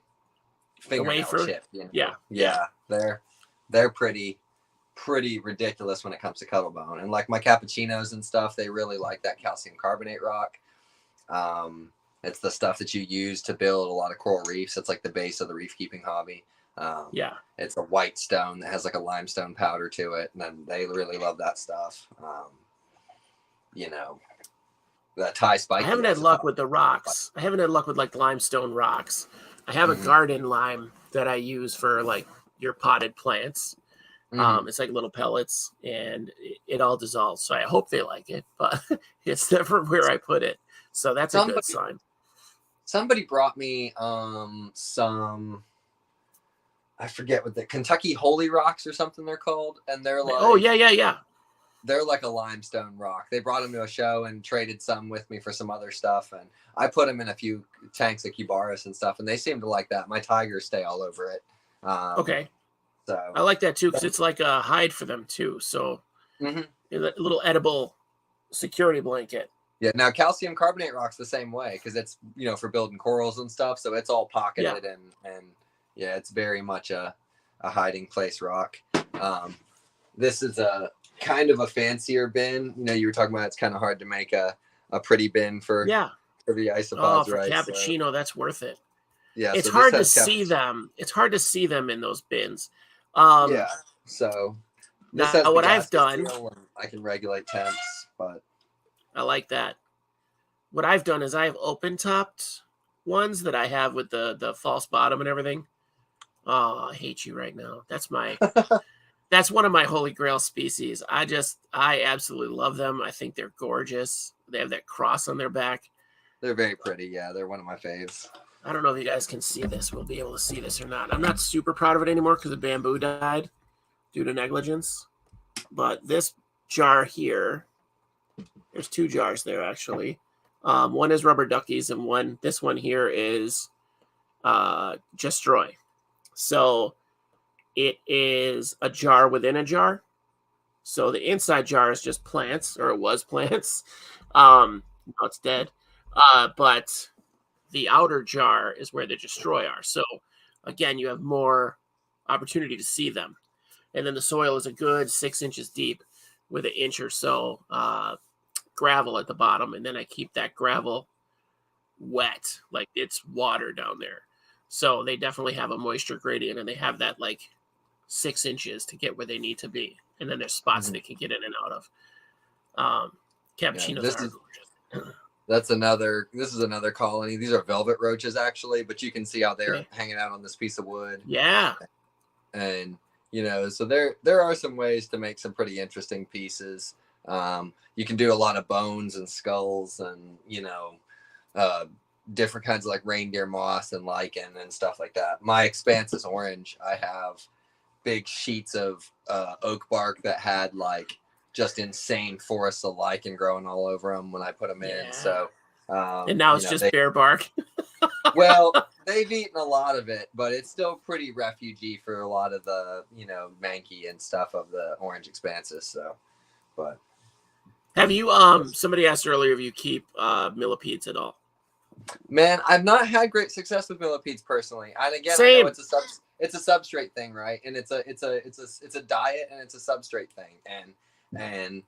fingernail chip. Yeah. They're pretty ridiculous when it comes to cuttle bone. And like my cappuccinos and stuff, they really like that calcium carbonate rock. It's the stuff that you use to build a lot of coral reefs. It's like the base of the reef keeping hobby. It's a white stone that has like a limestone powder to it, and then they really love that stuff. That Thai spike. I haven't had luck with the rocks. I haven't had luck with like limestone rocks. I have a garden lime that I use for like your potted plants. It's like little pellets, and it all dissolves. So I hope they like it, but it's never where I put it. So that's a good sign. Somebody brought me some, I forget what the Kentucky Holy Rocks or something they're called, and they're like, oh yeah, they're like a limestone rock. They brought them to a show and traded some with me for some other stuff, and I put them in a few tanks of Cubaris and stuff, and they seem to like that. My tigers stay all over it. Okay. So I like that too, because it's like a hide for them too. So a little edible security blanket. Yeah. Now calcium carbonate rock's the same way, because it's for building corals and stuff. So it's all pocketed and yeah, it's very much a hiding place rock. This is a kind of a fancier bin. You were talking about it's kind of hard to make a pretty bin for the isopods, for right? cappuccino, so that's worth it. Yeah, it's hard to see them. It's hard to see them in those bins. So now what I've done, I can regulate temps, but I like that. What I've done is I've open topped ones that I have with the false bottom and everything. Oh, I hate you right now. That's one of my holy grail species. I absolutely love them. I think they're gorgeous. They have that cross on their back. They're very pretty. Yeah, they're one of my faves. I don't know if you guys can see this. We'll be able to see this or not. I'm not super proud of it anymore because the bamboo died due to negligence. But this jar here, there's two jars there actually. One is rubber duckies, and this one here is Destroy. So it is a jar within a jar. So the inside jar is just plants, or it was plants. Now it's dead. But the outer jar is where the Destroy are. So again, you have more opportunity to see them. And then the soil is a good 6 inches deep with an inch or so gravel at the bottom. And then I keep that gravel wet, like it's water down there. So they definitely have a moisture gradient, and they have that like 6 inches to get where they need to be. And then there's spots they can get in and out of. Cappuccinos are gorgeous. This is another colony. These are velvet roaches actually, but you can see out there hanging out on this piece of wood. Yeah. And so there are some ways to make some pretty interesting pieces. You can do a lot of bones and skulls and different kinds of like reindeer moss and lichen and stuff like that. My expanse is orange. I have big sheets of oak bark that had like just insane forests of lichen growing all over them when I put them in. So and now it's just bare bark. Well, they've eaten a lot of it, but it's still pretty refugee for a lot of the manky and stuff of the orange expanses. So, but have you somebody asked earlier if you keep millipedes at all? Man, I've not had great success with millipedes personally. And again, Same. I know it's a substrate thing, right? And it's a diet and it's a substrate thing. And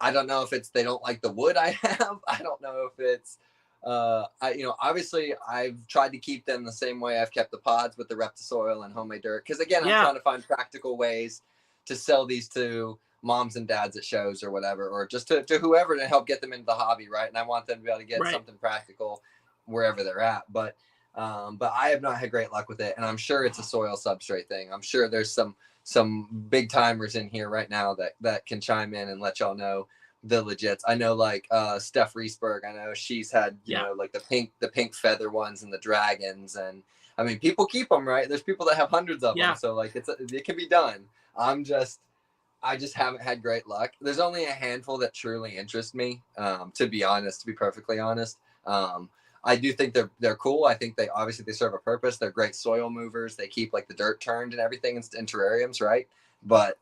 I don't know if it's they don't like the wood I have. I don't know if it's obviously I've tried to keep them the same way I've kept the pods with the Reptisoil and homemade dirt. Because again, I'm trying to find practical ways to sell these to moms and dads at shows or whatever, or just to whoever, to help get them into the hobby, right? And I want them to be able to get Right. something practical wherever they're at. But I have not had great luck with it, and I'm sure it's a soil substrate thing. I'm sure there's some big timers in here right now that can chime in and let y'all know the legits. I know like Steph Riesberg, I know she's had you know like the pink feather ones and the dragons, and I mean people keep them, right? There's people that have hundreds of them, so like it can be done. I just haven't had great luck. There's only a handful that truly interest me, to be honest, to be perfectly honest. I do think they're cool. I think they serve a purpose. They're great soil movers. They keep like the dirt turned and everything in terrariums, right? But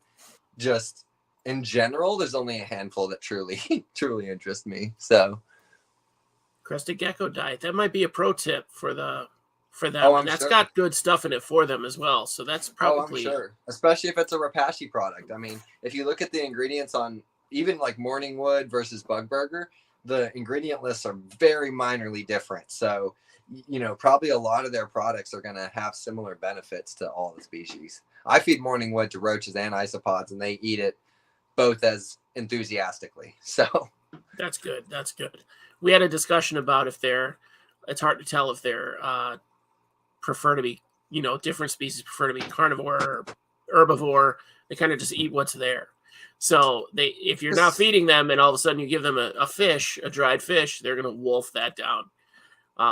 just in general, there's only a handful that truly interest me. So Crested gecko diet. That might be a pro tip for them. Oh, That's got good stuff in it for them as well. So that's probably I'm sure. Especially if it's a Rapashi product. I mean, if you look at the ingredients on even like Morningwood versus Bug Burger, the ingredient lists are very minorly different. So, you know, probably a lot of their products are going to have similar benefits to all the species. I feed Morningwood to roaches and isopods, and they eat it both as enthusiastically. So that's good. That's good. We had a discussion about it's hard to tell if they're prefer to be, you know, different species prefer to be carnivore or herbivore. They kind of just eat what's there. So if you're not feeding them and all of a sudden you give them a fish, a dried fish, they're going to wolf that down.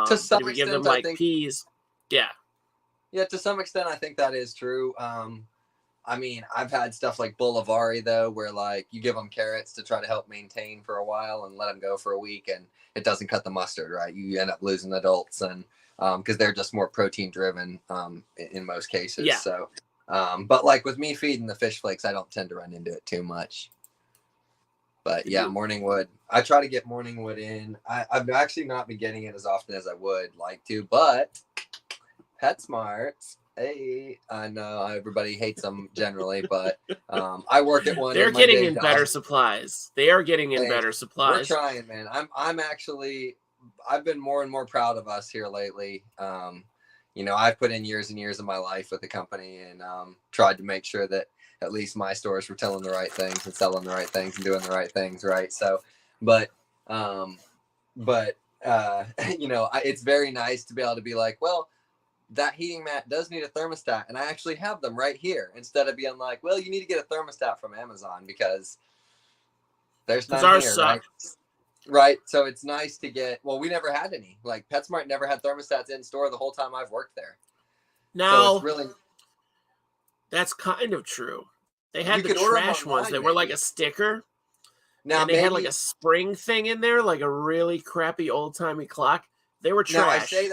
To some if you extent, give them like peas, yeah, to some extent, I think that is true. I mean, I've had stuff like Bolivari though, where like you give them carrots to try to help maintain for a while and let them go for a week, and it doesn't cut the mustard, right? You end up losing adults, and because they're just more protein driven in most cases. Yeah. So, but like with me feeding the fish flakes, I don't tend to run into it too much. But yeah, Morningwood. I try to get Morningwood in. I've actually not been getting it as often as I would like to, but PetSmart. Hey, I know everybody hates them generally, but I work at one. They're getting in better supplies. They are getting in better supplies. We're trying, man. I've been more and more proud of us here lately. You know, I've put in years and years of my life with the company, and tried to make sure that at least my stores were telling the right things and selling the right things and doing the right things, right? So, but you know, it's very nice to be able to be like, well, that heating mat does need a thermostat, and I actually have them right here, instead of being like, well, you need to get a thermostat from Amazon because there's none here, right? Right. So it's nice to get, well, we never had any. Like PetSmart never had thermostats in store the whole time I've worked there. Now, so it's really, that's kind of true. They had the trash ones that were like a sticker. Now, and they had like a spring thing in there, like a really crappy old-timey clock. They were trash. Now,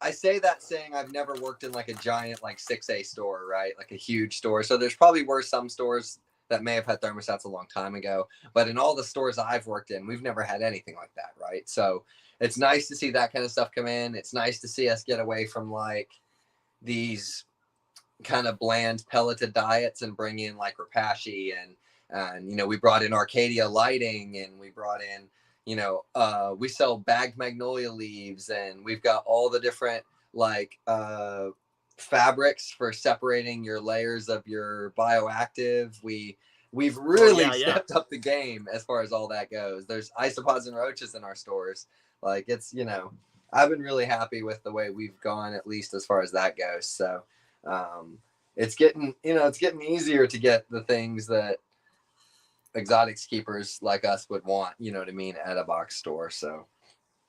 I say that saying I've never worked in like a giant like 6A store, right? Like a huge store. So there's probably were some stores that may have had thermostats a long time ago, but in all the stores I've worked in, we've never had anything like that, right? So it's nice to see that kind of stuff come in. It's nice to see us get away from like these kind of bland pelleted diets and bring in like Rapashi and you know, we brought in Arcadia lighting, and we brought in, you know, we sell bagged magnolia leaves, and we've got all the different like fabrics for separating your layers of your bioactive. We've really stepped up the game as far as all that goes. There's isopods and roaches in our stores. Like it's, you know, I've been really happy with the way we've gone, at least as far as that goes. So it's getting easier to get the things that exotics keepers like us would want, you know what I mean, at a box store. So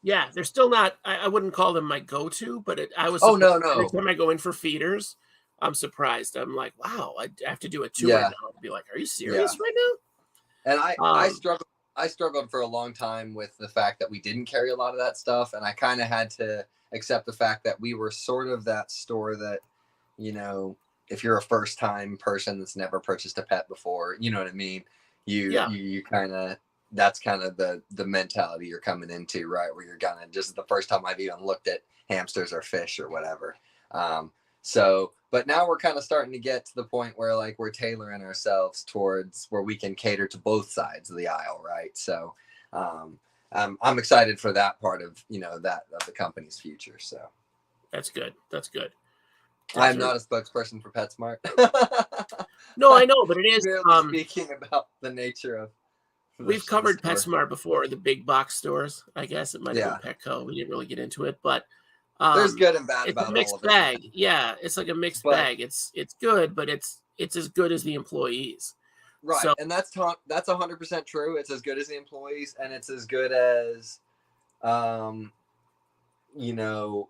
yeah, they're still not, I wouldn't call them my go-to, but no. Every time I go in for feeders, I'm surprised. I'm like, wow, I have to do it too right now. I'd be like, are you serious right now? And I struggled for a long time with the fact that we didn't carry a lot of that stuff, and I kind of had to accept the fact that we were sort of that store that, you know, if you're a first-time person that's never purchased a pet before, you know what I mean, you kind of, that's kind of the mentality you're coming into, right? Where you're gonna, just the first time I've even looked at hamsters or fish or whatever. So, but now we're kind of starting to get to the point where like we're tailoring ourselves towards where we can cater to both sides of the aisle, right? So, I'm excited for that part of, you know, that of the company's future. So that's good. That's good. I'm not a spokesperson for PetSmart. No, I know, but it is. Merely speaking about the nature of. We've covered PetSmart before, the big box stores. I guess it might have been Petco. We didn't really get into it, but there's good and bad it's about a mixed all of it. bag. Yeah, it's like a mixed bag. It's good, but it's as good as the employees. Right, So, and that's 100% true. It's as good as the employees, and it's as good as, you know,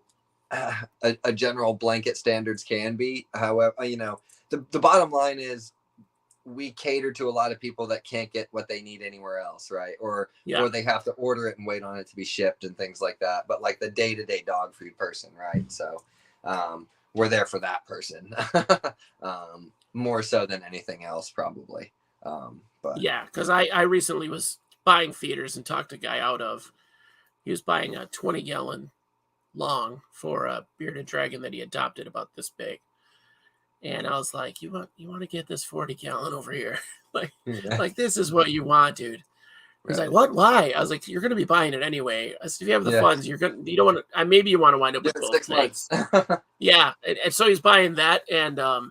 a general blanket standards can be. However, you know, the bottom line is we cater to a lot of people that can't get what they need anywhere else, right? Or they have to order it and wait on it to be shipped and things like that. But like the day-to-day dog food person, right? So we're there for that person more so than anything else, probably. But yeah, because I recently was buying feeders and talked a guy out of. He was buying a 20-gallon long for a bearded dragon that he adopted about this big. And I was like, you want to get this 40-gallon over here? like this is what you want, dude. He's like, what? Why? I was like, you're going to be buying it anyway. I said, if you have the funds, you don't want to. Maybe you want to wind up with both 6 months. Yeah, and so he's buying that, and I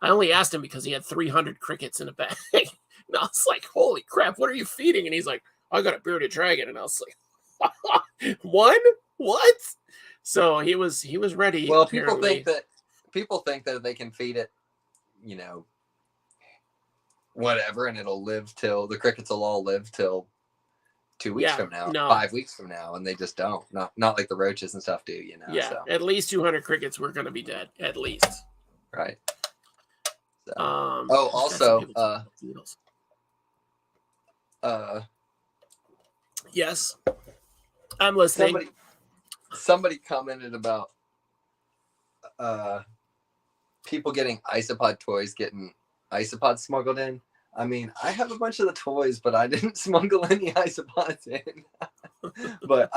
only asked him because he had 300 crickets in a bag. And I was like, holy crap, what are you feeding? And he's like, I got a bearded dragon, and I was like, one? What? So he was ready. Well, apparently. people think that they can feed it, you know, whatever, and it'll live till the crickets will all live till 2 weeks from now, 5 weeks from now, and they just don't. Not like the roaches and stuff do, you know. Yeah, so. At least 200 crickets were going to be dead, at least. Right. So. Also, yes, I'm listening. Somebody commented about people getting Isopod toys, getting Isopods smuggled in. I mean, I have a bunch of the toys, but I didn't smuggle any Isopods in. But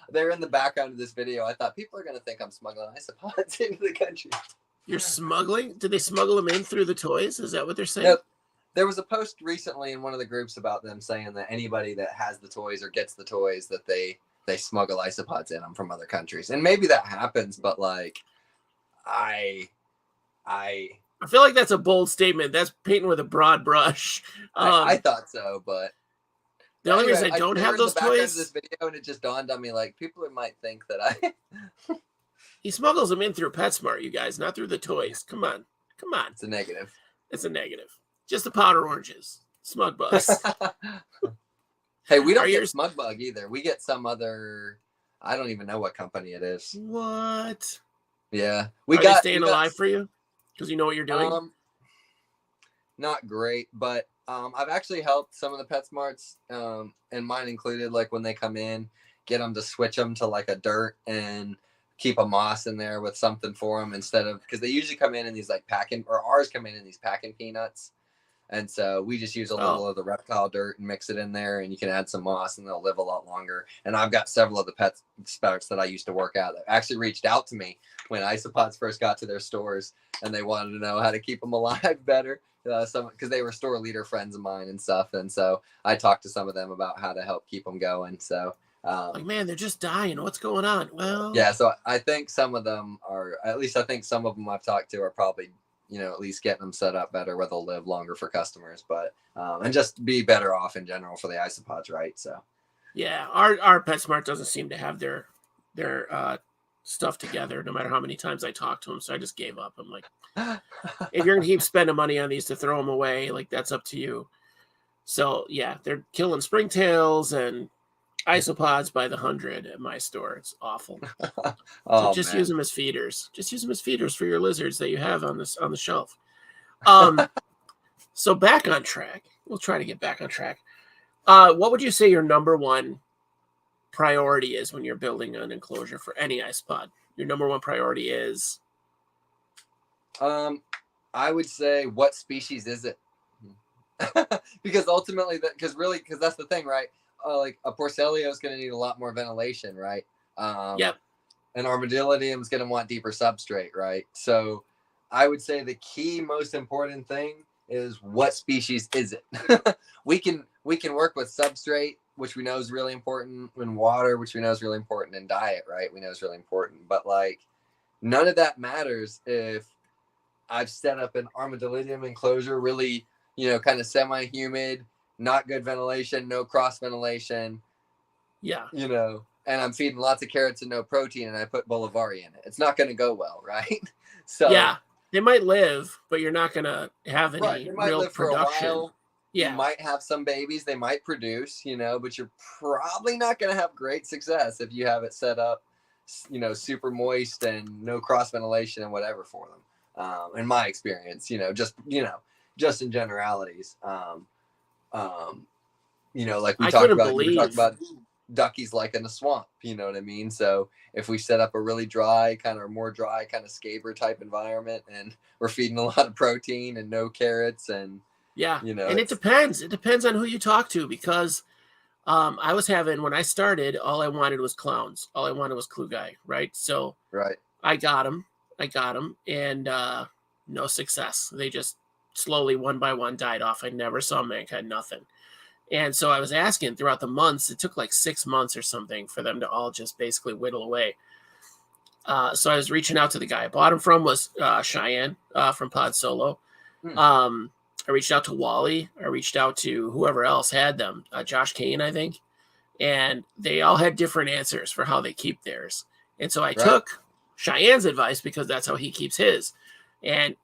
they're in the background of this video. I thought people are going to think I'm smuggling Isopods into the country. You're smuggling? Did they smuggle them in through the toys? Is that what they're saying? No, there was a post recently in one of the groups about them saying that anybody that has the toys or gets the toys, that they smuggle Isopods in them from other countries. And maybe that happens, but like, I feel like that's a bold statement. That's painting with a broad brush. I thought so, but the only reason I don't have those toys. This video, and it just dawned on me, like, people might think that I. He smuggles them in through PetSmart, you guys, not through the toys. Come on. It's a negative. It's a negative. Just the powder oranges. Smug bugs. Hey, we don't get Smug Bug either. We get some other. I don't even know what company it is. What? Yeah, Are they staying alive for you? Because you know what you're doing. Not great, but I've actually helped some of the PetSmarts, and mine included. Like when they come in, get them to switch them to like a dirt and keep a moss in there with something for them instead of, because they usually come in these like packing, or ours come in these packing peanuts. And so we just use a little of the reptile dirt and mix it in there, and you can add some moss and they'll live a lot longer. And I've got several of the PetSmarts that I used to work at that actually reached out to me when Isopods first got to their stores, and they wanted to know how to keep them alive better. Because they were store leader friends of mine and stuff. And so I talked to some of them about how to help keep them going. So like, man, they're just dying. What's going on? Well, yeah. So I think some of them are, at least I think some of them I've talked to are probably, you know, at least getting them set up better where they'll live longer for customers, but and just be better off in general for the Isopods, right? So yeah, our PetSmart doesn't seem to have their stuff together no matter how many times I talk to them. So I just gave up. I'm like, if you're gonna keep spending money on these to throw them away, like, that's up to you. So yeah, they're killing springtails and Isopods by the 100 at my store. It's awful. So just use them as feeders. Just use them as feeders for your lizards that you have on the shelf. So back on track. We'll try to get back on track. What would you say your number one priority is when you're building an enclosure for any Isopod? Your number one priority is? I would say, what species is it? Because ultimately, because that's the thing, right? Like a Porcelio is going to need a lot more ventilation, right? Yep. An Armadillidium is going to want deeper substrate, right? So I would say the key most important thing is, what species is it? we can work with substrate, which we know is really important, and water, which we know is really important, and diet, right? We know is really important. But like, none of that matters if I've set up an armadillium enclosure, really, kind of semi-humid, not good ventilation, no cross ventilation. Yeah. And I'm feeding lots of carrots and no protein, and I put Bolivari in it. It's not going to go well, right? So yeah, they might live, but you're not going to have any they might real live production. For a while. Yeah. You might have some babies. They might produce, but you're probably not going to have great success if you have it set up, super moist and no cross ventilation and whatever for them. In my experience, just in generalities. Like we talked about duckies like in a swamp, you know what I mean? So if we set up a really dry, kind of scaber type environment, and we're feeding a lot of protein and no carrots, and and it depends on who you talk to, because I was having, when I started, all I wanted was clowns. All I wanted was clue guy, right? So I got them, and no success. They just slowly, one by one, died off. I never saw mankind, nothing. And so I was asking throughout the months. It took like 6 months or something for them to all just basically whittle away. So I was reaching out to the guy I bought him from, was Cheyenne from Pod Solo. I reached out to Wally. I reached out to whoever else had them, Josh Kane, I think. And they all had different answers for how they keep theirs. And so I took Cheyenne's advice, because that's how he keeps his. And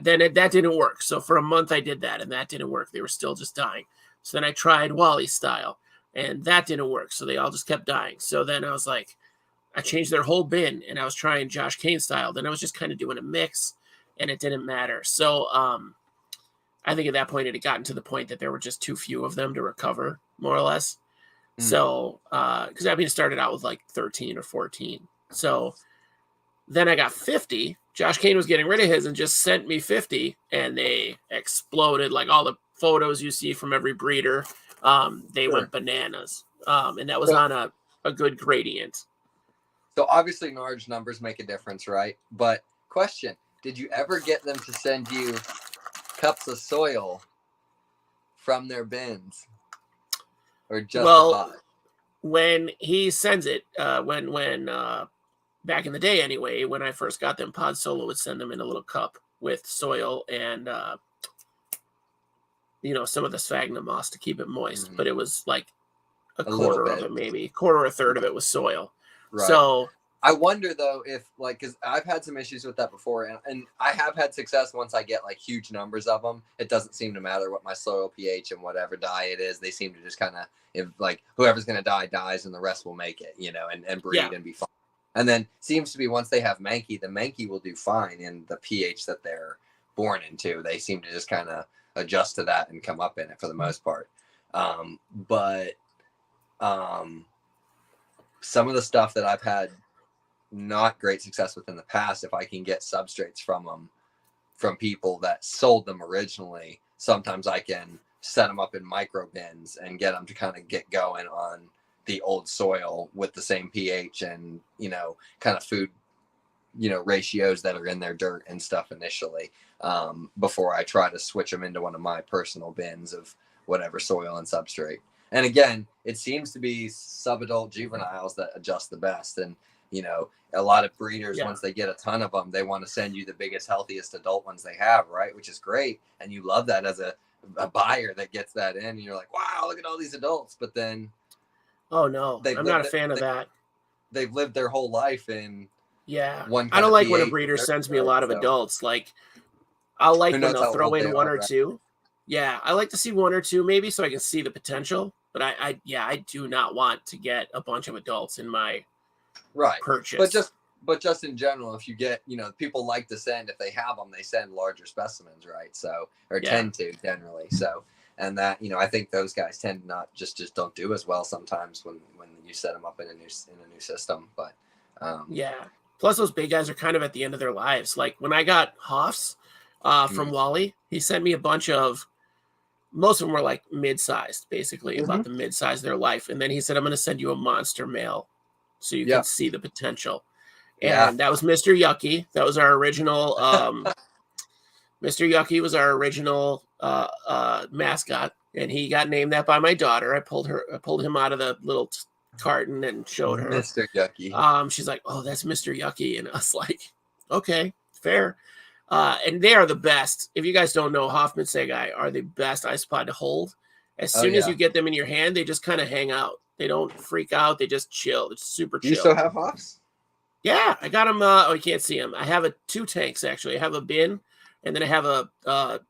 that didn't work. So for a month I did that, and that didn't work. They were still just dying. So then I tried Wally's style, and that didn't work. So they all just kept dying. So then I was like, I changed their whole bin, and I was trying Josh Kane style. Then I was just kind of doing a mix, and it didn't matter. So I think at that point it had gotten to the point that there were just too few of them to recover, more or less. So, because I started out with like 13 or 14. So then I got 50. Josh Kane was getting rid of his and just sent me 50, and they exploded. Like all the photos you see from every breeder, they went bananas. And that was on a good gradient. So obviously large numbers make a difference, right? But question, did you ever get them to send you cups of soil from their bins? Or just the pot? When he sends it, when back in the day anyway, when I first got them, Pod Solo would send them in a little cup with soil and some of the sphagnum moss to keep it moist. But it was like a quarter of it, maybe quarter or a third of it was soil. Right. So I wonder though if because I've had some issues with that before, and I have had success once I get like huge numbers of them. It doesn't seem to matter what my soil pH and whatever diet is. They seem to just kind of, if like whoever's going to die dies and the rest will make it, and breed and be fine. And then seems to be once they have Mankey, the Mankey will do fine in the pH that they're born into. They seem to just kind of adjust to that and come up in it for the most part. But some of the stuff that I've had not great success with in the past, if I can get substrates from them, from people that sold them originally, sometimes I can set them up in micro bins and get them to kind of get going on the old soil with the same pH and, kind of food, ratios that are in their dirt and stuff initially, before I try to switch them into one of my personal bins of whatever soil and substrate. And again, it seems to be subadult juveniles that adjust the best. And, a lot of breeders, once they get a ton of them, they want to send you the biggest, healthiest adult ones they have, right? Which is great. And you love that as a buyer that gets that in. And you're like, wow, look at all these adults. But then, oh no, I'm not a fan of that. They've lived their whole life in one. I don't like when a breeder sends me a lot of adults. Like, I'll like when they'll throw in one or two. Yeah, I like to see one or two maybe so I can see the potential. But I do not want to get a bunch of adults in my purchase. But just in general, if you get, people like to send, if they have them, they send larger specimens, right? So, or tend to generally. So, and that, I think those guys tend to not just don't do as well sometimes when you set them up in a new system. But plus those big guys are kind of at the end of their lives. Like when I got Hoffs from Wally, he sent me a bunch of, most of them were like mid-sized, basically about the mid-size of their life. And then he said, I'm going to send you a monster male so you can see the potential. And that was Mr. Yucky. That was our original, Mr. Yucky was our original mascot. And he got named that by my daughter. I pulled him out of the little carton and showed her. Mr. Yucky. She's like, oh, that's Mr. Yucky. And I was like, okay, fair. And they are the best. If you guys don't know, Hoffman Segai are the best isopod to hold. As soon as you get them in your hand, they just kind of hang out. They don't freak out. They just chill. It's super chill. Do you still have Hoffs? Yeah, I got them. Oh, you can't see them. I have two tanks, actually. I have a bin, and then I have a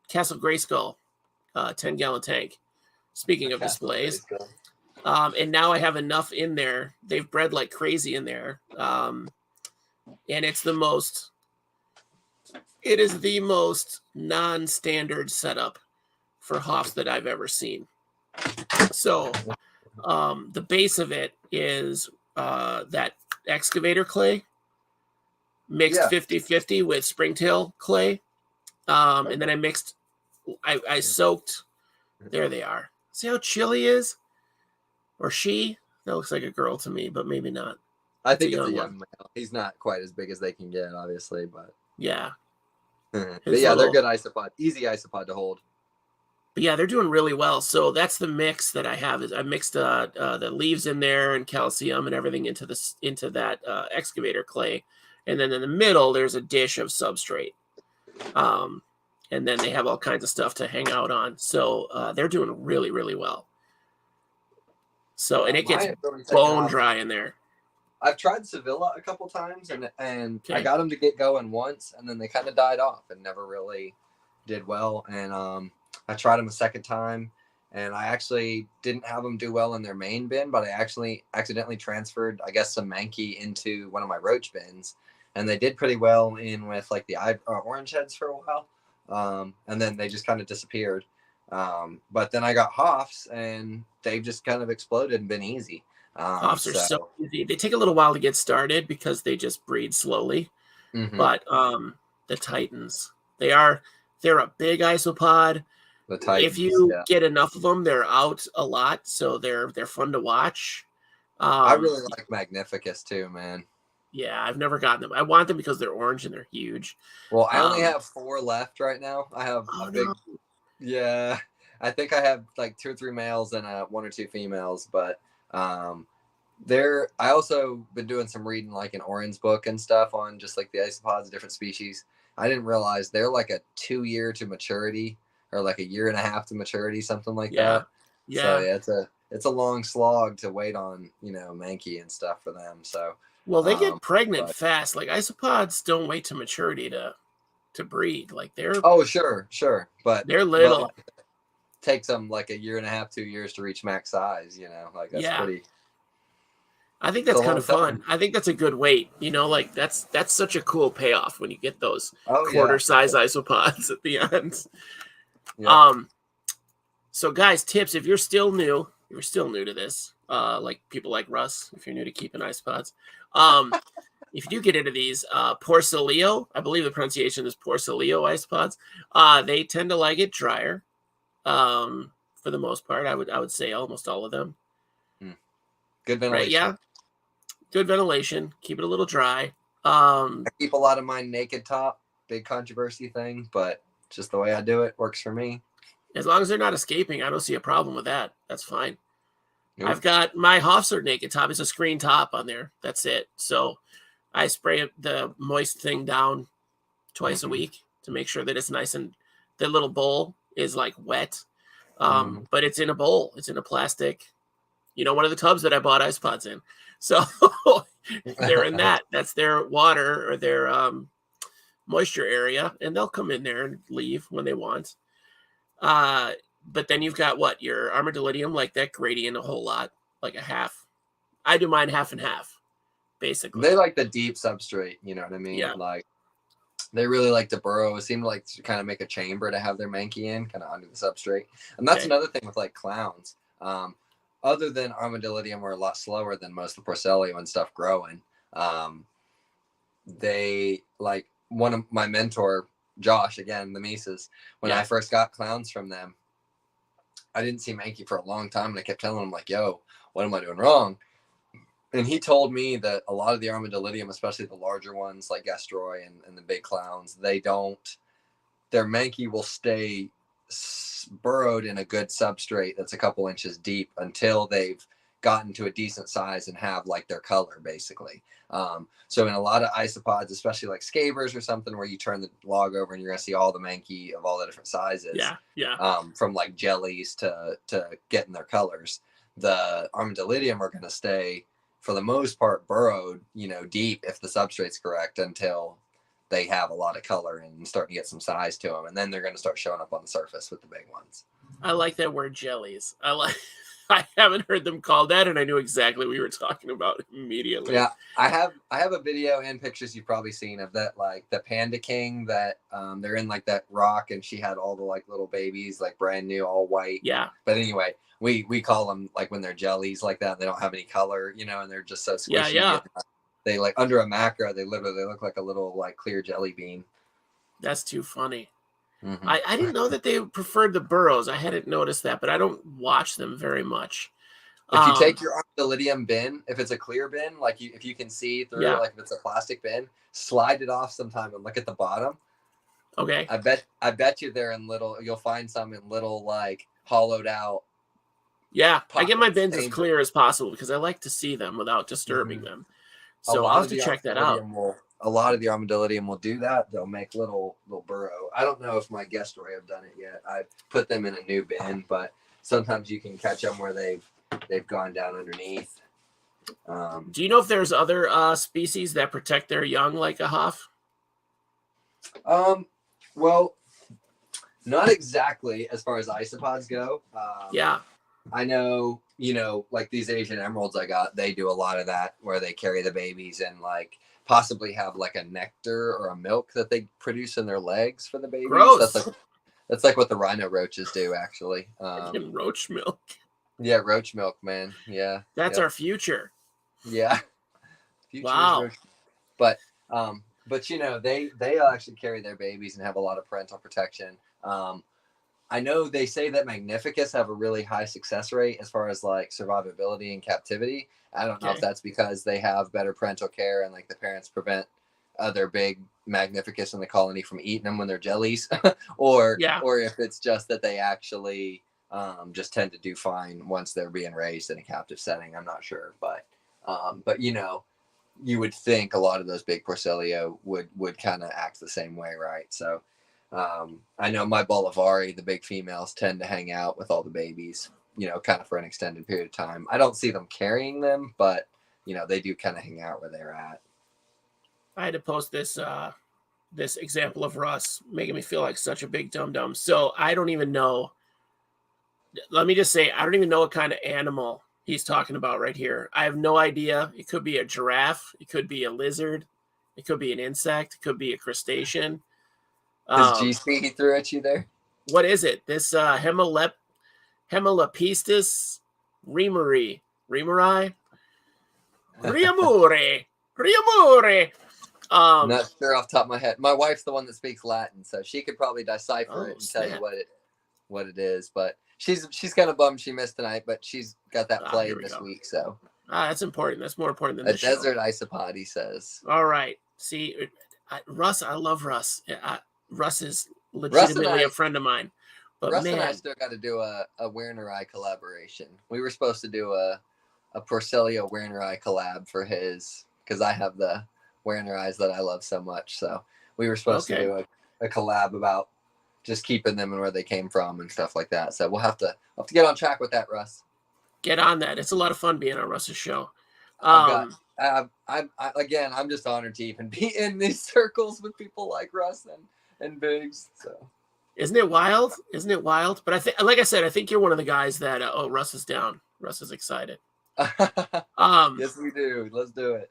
Castle Grayskull 10-gallon tank. Speaking of displays. And now I have enough in there. They've bred like crazy in there. And it's the most non-standard setup for Hoffs that I've ever seen. So the base of it is that excavator clay mixed 50-50 with springtail clay. And then I soaked, there they are. See how chill he is? Or she? That looks like a girl to me, but maybe not. I think it's a young male. He's not quite as big as they can get, obviously, but yeah. But yeah, they're good isopod, easy isopod to hold. But yeah, they're doing really well. So that's the mix that I have. Is I mixed the leaves in there and calcium and everything into that excavator clay, and then in the middle there's a dish of substrate. And then they have all kinds of stuff to hang out on. So they're doing really, really well. So, and it gets bone dry in there. I've tried Sevilla a couple times, and I got them to get going once, and then they kind of died off and never really did well. And I tried them a second time, and I actually didn't have them do well in their main bin, but I actually accidentally transferred, I guess, some Mankey into one of my roach bins, and they did pretty well in with like the orange heads for a while, and then they just kind of disappeared. But then I got Hoffs, and they've just kind of exploded and been easy. Hoffs are so easy. They take a little while to get started because they just breed slowly. Mm-hmm. But the Titans, they're a big isopod. The Titans, if you get enough of them, they're out a lot, so they're fun to watch. I really like Magnificus too, man. Yeah, I've never gotten them. I want them because they're orange and they're huge. Well, I only have 4 left right now. I have a big. No. Yeah, I think I have like 2 or 3 males and 1 or 2 females, but I also been doing some reading like an orange book and stuff on just like the isopods, different species. I didn't realize they're like a 2-year to maturity, or like a 1.5 years to maturity, something like that. Yeah. So yeah, it's a long slog to wait on, Mankey and stuff for them. So well, they get pregnant fast. Like isopods don't wait to maturity to breed. Like they're sure, but they're little. But takes them like 1.5 years, 2 years to reach max size. Like that's pretty. I think that's kind of fun. I think that's a good weight. Like that's such a cool payoff when you get those quarter-size isopods at the end. Yeah. So guys, tips if you're still new to this, like people like Russ, if you're new to keeping isopods, if you do get into these Porcelio, I believe the pronunciation is Porcelio isopods, they tend to like it drier. For the most part, I would say almost all of them. Good ventilation. Right, yeah. Good ventilation. Keep it a little dry. I keep a lot of mine naked top. Big controversy thing, but just the way I do it works for me. As long as they're not escaping, I don't see a problem with that. That's fine. Nope. I've got my Hofstra naked top. It's a screen top on there. That's it. So I spray the moist thing down twice a week to make sure that it's nice, and the little bowl is like wet. But it's in a bowl. It's in a plastic, one of the tubs that I bought isopods in. So they're in that. That's their water or their moisture area, and they'll come in there and leave when they want. But then you've got your armadillidium, like that gradient a whole lot, like a half. I do mine half and half, basically. They like the deep substrate, you know what I mean? Yeah. Like they really like to burrow. It seemed like to kind of make a chamber to have their Mankey in, kind of under the substrate. And that's another thing with like clowns. Other than armadillidium, we're a lot slower than most of the Porcelio and stuff growing. They like one of my mentor, Josh, again, the Mises, when I first got clowns from them, I didn't see Mankey for a long time, and I kept telling him like, yo, what am I doing wrong? And he told me that a lot of the armadillidium, especially the larger ones like Gastroy and the big clowns, their Mankey will stay burrowed in a good substrate that's a couple inches deep until they've gotten to a decent size and have like their color basically. So in a lot of isopods, especially like scabers or something where you turn the log over and you're gonna see all the manky of all the different sizes. Yeah. From like jellies to getting their colors. The Armadillidium are gonna stay for the most part burrowed, deep if the substrate's correct until they have a lot of color and starting to get some size to them, and then they're going to start showing up on the surface with the big ones. I like that word jellies. I haven't heard them called that, and I knew exactly what you were talking about immediately. Yeah, I have a video and pictures you've probably seen of that, like the Panda King that they're in like that rock, and she had all the like little babies, like brand new, all white. Yeah. But anyway, we call them like when they're jellies like that, they don't have any color, and they're just so squishy. Yeah. They like under a macro, they look like a little like clear jelly bean. That's too funny. Mm-hmm. I didn't know that they preferred the burrows. I hadn't noticed that, but I don't watch them very much. If you take your Armadillidium bin, if it's a clear bin, like if you can see through, like if it's a plastic bin, slide it off sometime and look at the bottom. Okay. I bet you they're in little. You'll find some in little like hollowed out. Yeah, I get my bins as clear as possible because I like to see them without disturbing them. So I'll have to check that out. A lot of the Armadillidium will do that. They'll make little burrow. I don't know if my guest story have done it yet. I put them in a new bin, but sometimes you can catch them where they've gone down underneath. Do you know if there's other species that protect their young like a Hoff? Well, not exactly as far as isopods go. Yeah. I know, like these Asian emeralds I got, they do a lot of that where they carry the babies and like possibly have like a nectar or a milk that they produce in their legs for the babies. Gross. That's like what the rhino roaches do, actually. Roach milk. Yeah, roach milk, man. Yeah. That's our future. Yeah. Wow. But they'll actually carry their babies and have a lot of parental protection. I know they say that Magnificus have a really high success rate as far as like survivability in captivity. I don't know if that's because they have better parental care and like the parents prevent other big Magnificus in the colony from eating them when they're jellies, or if it's just that they actually just tend to do fine once they're being raised in a captive setting. I'm not sure, but you would think a lot of those big Porcellio would kind of act the same way, right? So I know my Bolivari, the big females, tend to hang out with all the babies, kind of for an extended period of time. I don't see them carrying them, but they do kind of hang out where they're at. I had to post this this example of Russ, making me feel like such a big dum-dum. So I don't even know. Let me just say, I don't even know what kind of animal he's talking about right here. I have no idea. It could be a giraffe. It could be a lizard. It could be an insect. It could be a crustacean. His G-speed he threw at you there? What is it? This Hemelepistis remuri. Riamure. Not sure off the top of my head. My wife's the one that speaks Latin, so she could probably decipher it and tell you what it is. But she's kind of bummed she missed tonight, but she's got that played this week. So that's important. That's more important than a desert isopod, he says. All right. See, Russ, I love Russ. Russ is legitimately a friend of mine. But Russ and I still got to do a Werner-I collaboration. We were supposed to do a Porcellio Werner-I collab for his, because I have the Werner-I's that I love so much. So we were supposed to do a collab about just keeping them and where they came from and stuff like that. So we'll have to get on track with that, Russ. Get on that. It's a lot of fun being on Russ's show. I'm just honored to even be in these circles with people like Russ and Biggs. So isn't it wild? But I think, like I said, I think you're one of the guys that Russ is down. Russ is excited. Yes, we do. Let's do it.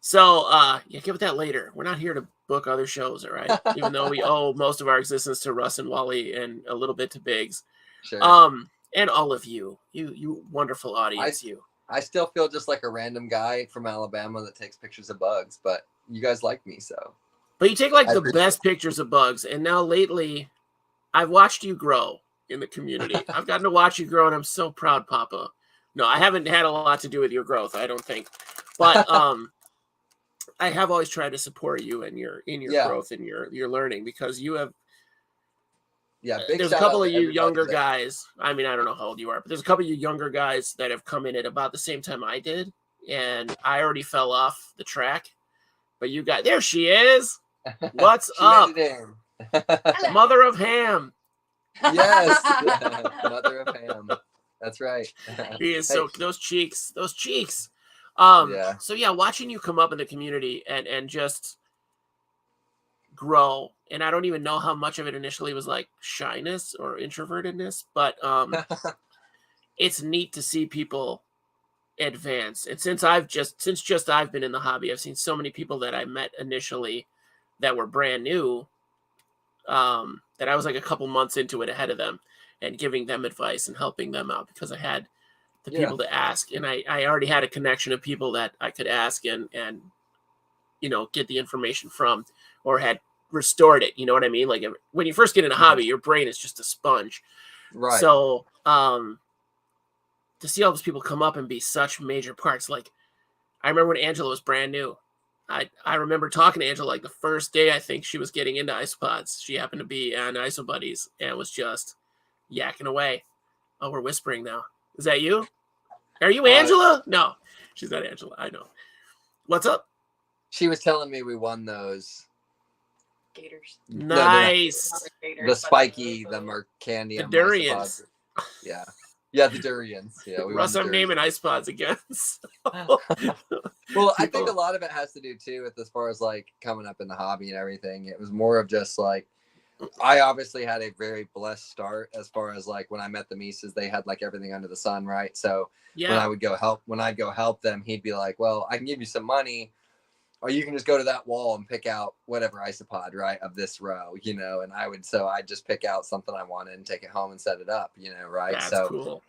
So get with that later. We're not here to book other shows, all right? Even though we owe most of our existence to Russ and Wally and a little bit to Biggs. Sure. And all of you wonderful audience. I still feel just like a random guy from Alabama that takes pictures of bugs, but you guys like me, so. But you take like the best pictures of bugs, and now lately, I've watched you grow in the community. I've gotten to watch you grow, and I'm so proud, Papa. No, I haven't had a lot to do with your growth, I don't think, but I have always tried to support you in your growth and your learning, because you yeah, big there's a shout out couple of to you everybody younger that, guys. I mean, I don't know how old you are, but there's a couple of you younger guys that have come in at about the same time I did, and I already fell off the track. But you got there. She is. What's she up, made it in. mother of Ham? Yes, mother of Ham. That's right. He is Hey, so those cheeks. yeah, So yeah, watching you come up in the community and just grow, and I don't even know how much of it initially was like shyness or introvertedness, but it's neat to see people advance. And since I've been in the hobby, I've seen so many people that I met initially that were brand new, that I was like a couple months into it ahead of them and giving them advice and helping them out because I had the yeah, people to ask, and I already had a connection of people that I could ask and get the information from, or had restored it. You know what I mean? Like when you first get in a hobby, your brain is just a sponge. right. So to see all those people come up and be such major parts, like I remember when Angela was brand new. I remember talking to Angela like the first day I think she was getting into isopods. She happened to be on IsoBuddies and was just yakking away. Oh, we're whispering now. Is that you? Are you Angela? No, she's not Angela. I know. What's up? She was telling me we won those Gators. Nice. Not gators, the but spiky, the mercandium, The durians. isopods. Yeah, the durians. Yeah, we Russ, won I'm the naming durians. ice pods again. Well, I think People- a lot of it has to do too with as far as like coming up in the hobby and everything. It was more of just like I obviously had a very blessed start as far as like when I met the Mises, they had like everything under the sun, right? So when yeah. I'd go help them, he'd be like, "Well, I can give you some money, or you can just go to that wall and pick out whatever isopod, right, of this row, And I'd just pick out something I wanted and take it home and set it up, right? That's So cool.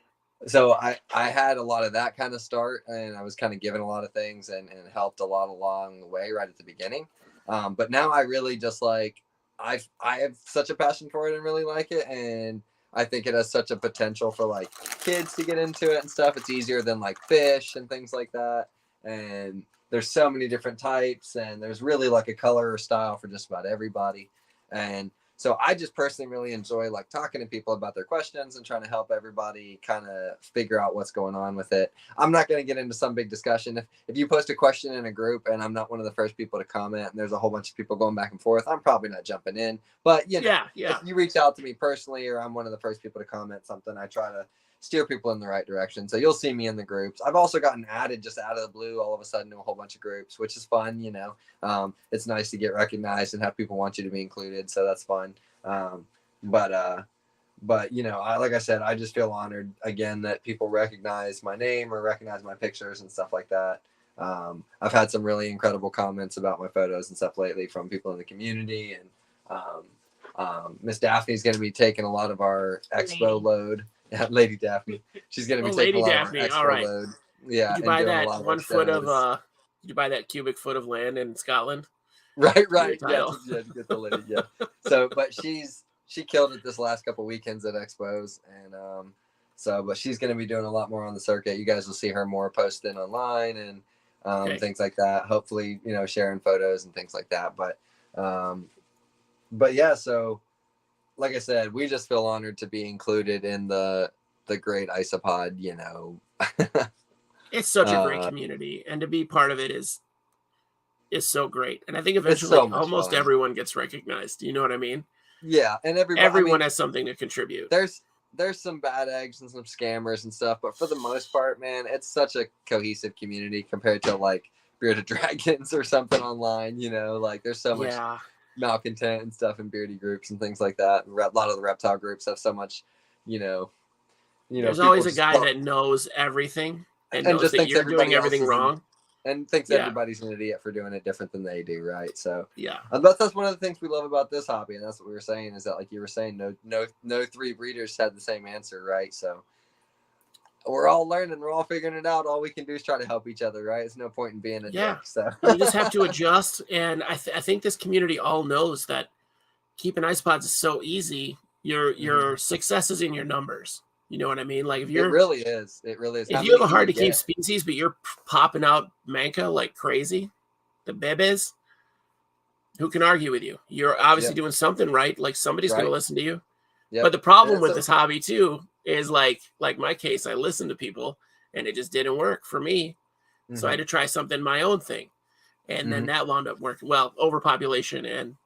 so I had a lot of that kind of start, and I was kind of given a lot of things and helped a lot along the way right at the beginning. But now I really just like I have such a passion for it and really like it, and I think it has such a potential for like kids to get into it and stuff. It's easier than like fish and things like that, and there's so many different types, and there's really like a color or style for just about everybody. And so I just personally really enjoy like talking to people about their questions and trying to help everybody kind of figure out what's going on with it. I'm not going to get into some big discussion. If you post a question in a group and I'm not one of the first people to comment and there's a whole bunch of people going back and forth, I'm probably not jumping in. But Yeah. if you reach out to me personally or I'm one of the first people to comment something, I try to steer people in the right direction. So you'll see me in the groups. I've also gotten added just out of the blue all of a sudden to a whole bunch of groups, which is fun. It's nice to get recognized and have people want you to be included. So that's fun. But like I said, I just feel honored again that people recognize my name or recognize my pictures and stuff like that. I've had some really incredible comments about my photos and stuff lately from people in the community, and Miss Daphne's going to be taking a lot of our expo load. Yeah, Lady Daphne. She's going to be taking Lady a lot Daphne. of our All expo right. load. Yeah. Did you buy and doing a that lot of 1 foot shows. of did you buy that cubic foot of land in Scotland? Right. Yeah, title. to get the lady. Yeah. So, but she killed it this last couple weekends at expos, and but she's going to be doing a lot more on the circuit. You guys will see her more posting online and things like that. Hopefully, sharing photos and things like that. But yeah, so like I said, we just feel honored to be included in the great Isopod. It's such a great community, and to be part of it is so great. And I think It's eventually so much almost fun. everyone gets recognized. You know what I mean? Yeah, and everyone has something to contribute. There's some bad eggs and some scammers and stuff, but for the most part, man, it's such a cohesive community compared to like Bearded Dragons or something online. Like there's so much malcontent and stuff in beardy groups and things like that. A lot of the reptile groups have so much, There's always a guy that knows everything and knows just that thinks you're doing everybody else everything is wrong. and thinks everybody's an idiot for doing it different than they do, right? So yeah, that's one of the things we love about this hobby, and that's what we were saying is that, like you were saying, no three breeders had the same answer, right? So we're all learning, we're all figuring it out. All we can do is try to help each other, right? It's no point in being a dick. So you just have to adjust, and I think this community all knows that keeping isopods is so easy. Your success is in your numbers. You know what I mean? Like if you're, it really is. If you have a hard to keep species, but you're popping out manca like crazy, the bebes, who can argue with you? You're obviously doing something right. Like somebody's going to listen to you. Yep. But the problem And with so- this hobby too is like my case, I listened to people and it just didn't work for me. So I had to try something my own thing. And then that wound up working. Well, overpopulation and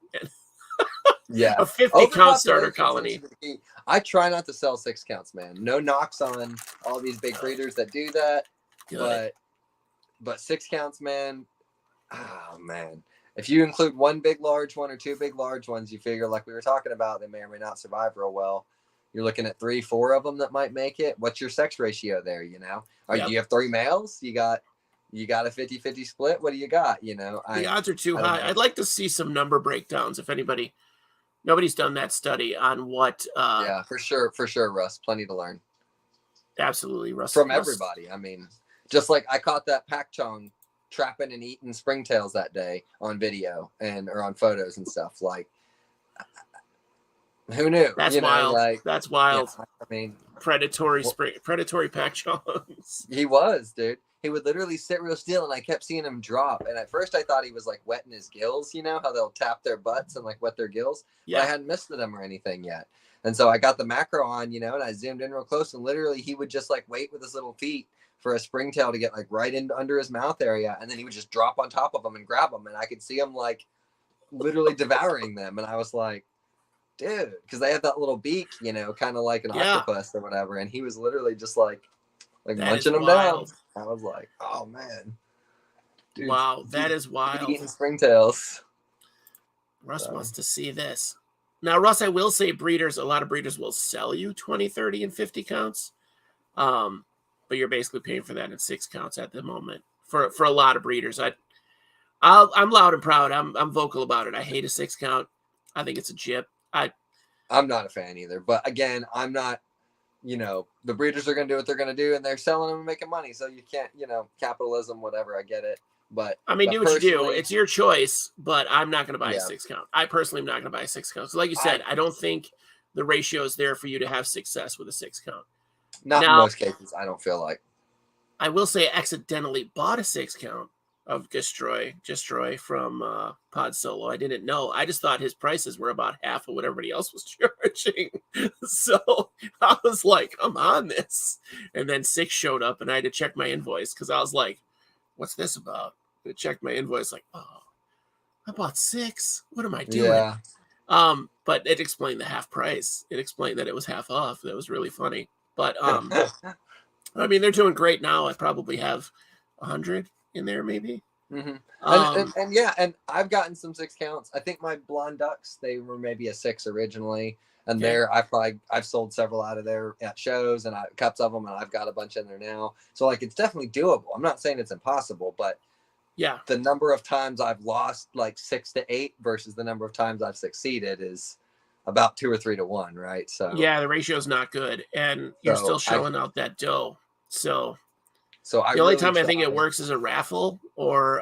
yeah, a 50 count starter Overpopulation colony. seems to be key. I try not to sell 6 counts, man. No knocks on all these big breeders that do that. Good. But 6 counts, man. Oh man. If you include one big large one or 2 big large ones, you figure, like we were talking about, they may or may not survive real well. You're looking at 3, 4 of them that might make it. What's your sex ratio there? You know, do you have 3 males? You got a 50-50 split. What do you got? You know, The odds are too high. I'd like to see some number breakdowns. If nobody's done that study on what. Yeah, for sure, Russ. Plenty to learn. Absolutely, Russ. From everybody. I mean, just like I caught that pack chong trapping and eating springtails that day on video or on photos and stuff. Like, who knew? That's wild. Like, that's wild. Yeah, I mean, predatory pack chongs. He was, dude. He would literally sit real still, and I kept seeing him drop. And at first, I thought he was like wetting his gills. You know how they'll tap their butts and like wet their gills. Yeah. But I hadn't missed them or anything yet. And so I got the macro on, you know, and I zoomed in real close, and literally he would just like wait with his little feet for a springtail to get like right in under his mouth area, and then he would just drop on top of them and grab them, and I could see him like literally devouring them. And I was like, dude, because they have that little beak, you know, kind of like an octopus or whatever, and he was literally just like munching them down. I was like, oh man, dude, wow, that is wild. Eating springtails. Russ wants to see this. Now, Russ, I will say a lot of breeders will sell you 20, 30, and 50 counts. But you're basically paying for that in 6 counts at the moment for a lot of breeders. I'm loud and proud. I'm vocal about it. I hate a 6 count. I think it's a jip. I'm not a fan either. But again, I'm not, you know, the breeders are going to do what they're going to do, and they're selling them and making money. So you can't, you know, capitalism, whatever. I get it. But I mean, do what you do. It's your choice, but I'm not going to buy a 6 count. I personally am not going to buy a 6 count. So like you said, I don't think the ratio is there for you to have success with a 6 count. Not in most cases, I don't feel like. I will say I accidentally bought a 6 count of Destroy from Pod Solo. I didn't know. I just thought his prices were about half of what everybody else was charging. So I was like, I'm on this. And then 6 showed up, and I had to check my invoice because I was like, what's this about? I checked my invoice, like, oh, I bought 6. What am I doing? Yeah. But it explained the half price. It explained that it was half off. That was really funny. But I mean, they're doing great now. I probably have 100 in there, maybe. Mm-hmm. And yeah, and I've gotten some 6 counts. I think my blonde ducks, they were maybe a 6 originally, and I've sold several out of there at shows, and cups of them, and I've got a bunch in there now. So like, it's definitely doable. I'm not saying it's impossible, but yeah, the number of times I've lost like 6 to 8 versus the number of times I've succeeded is about 2 or 3 to 1, right? So yeah, the ratio is not good, and you're still shelling out that dough. So the only time I think it works is a raffle or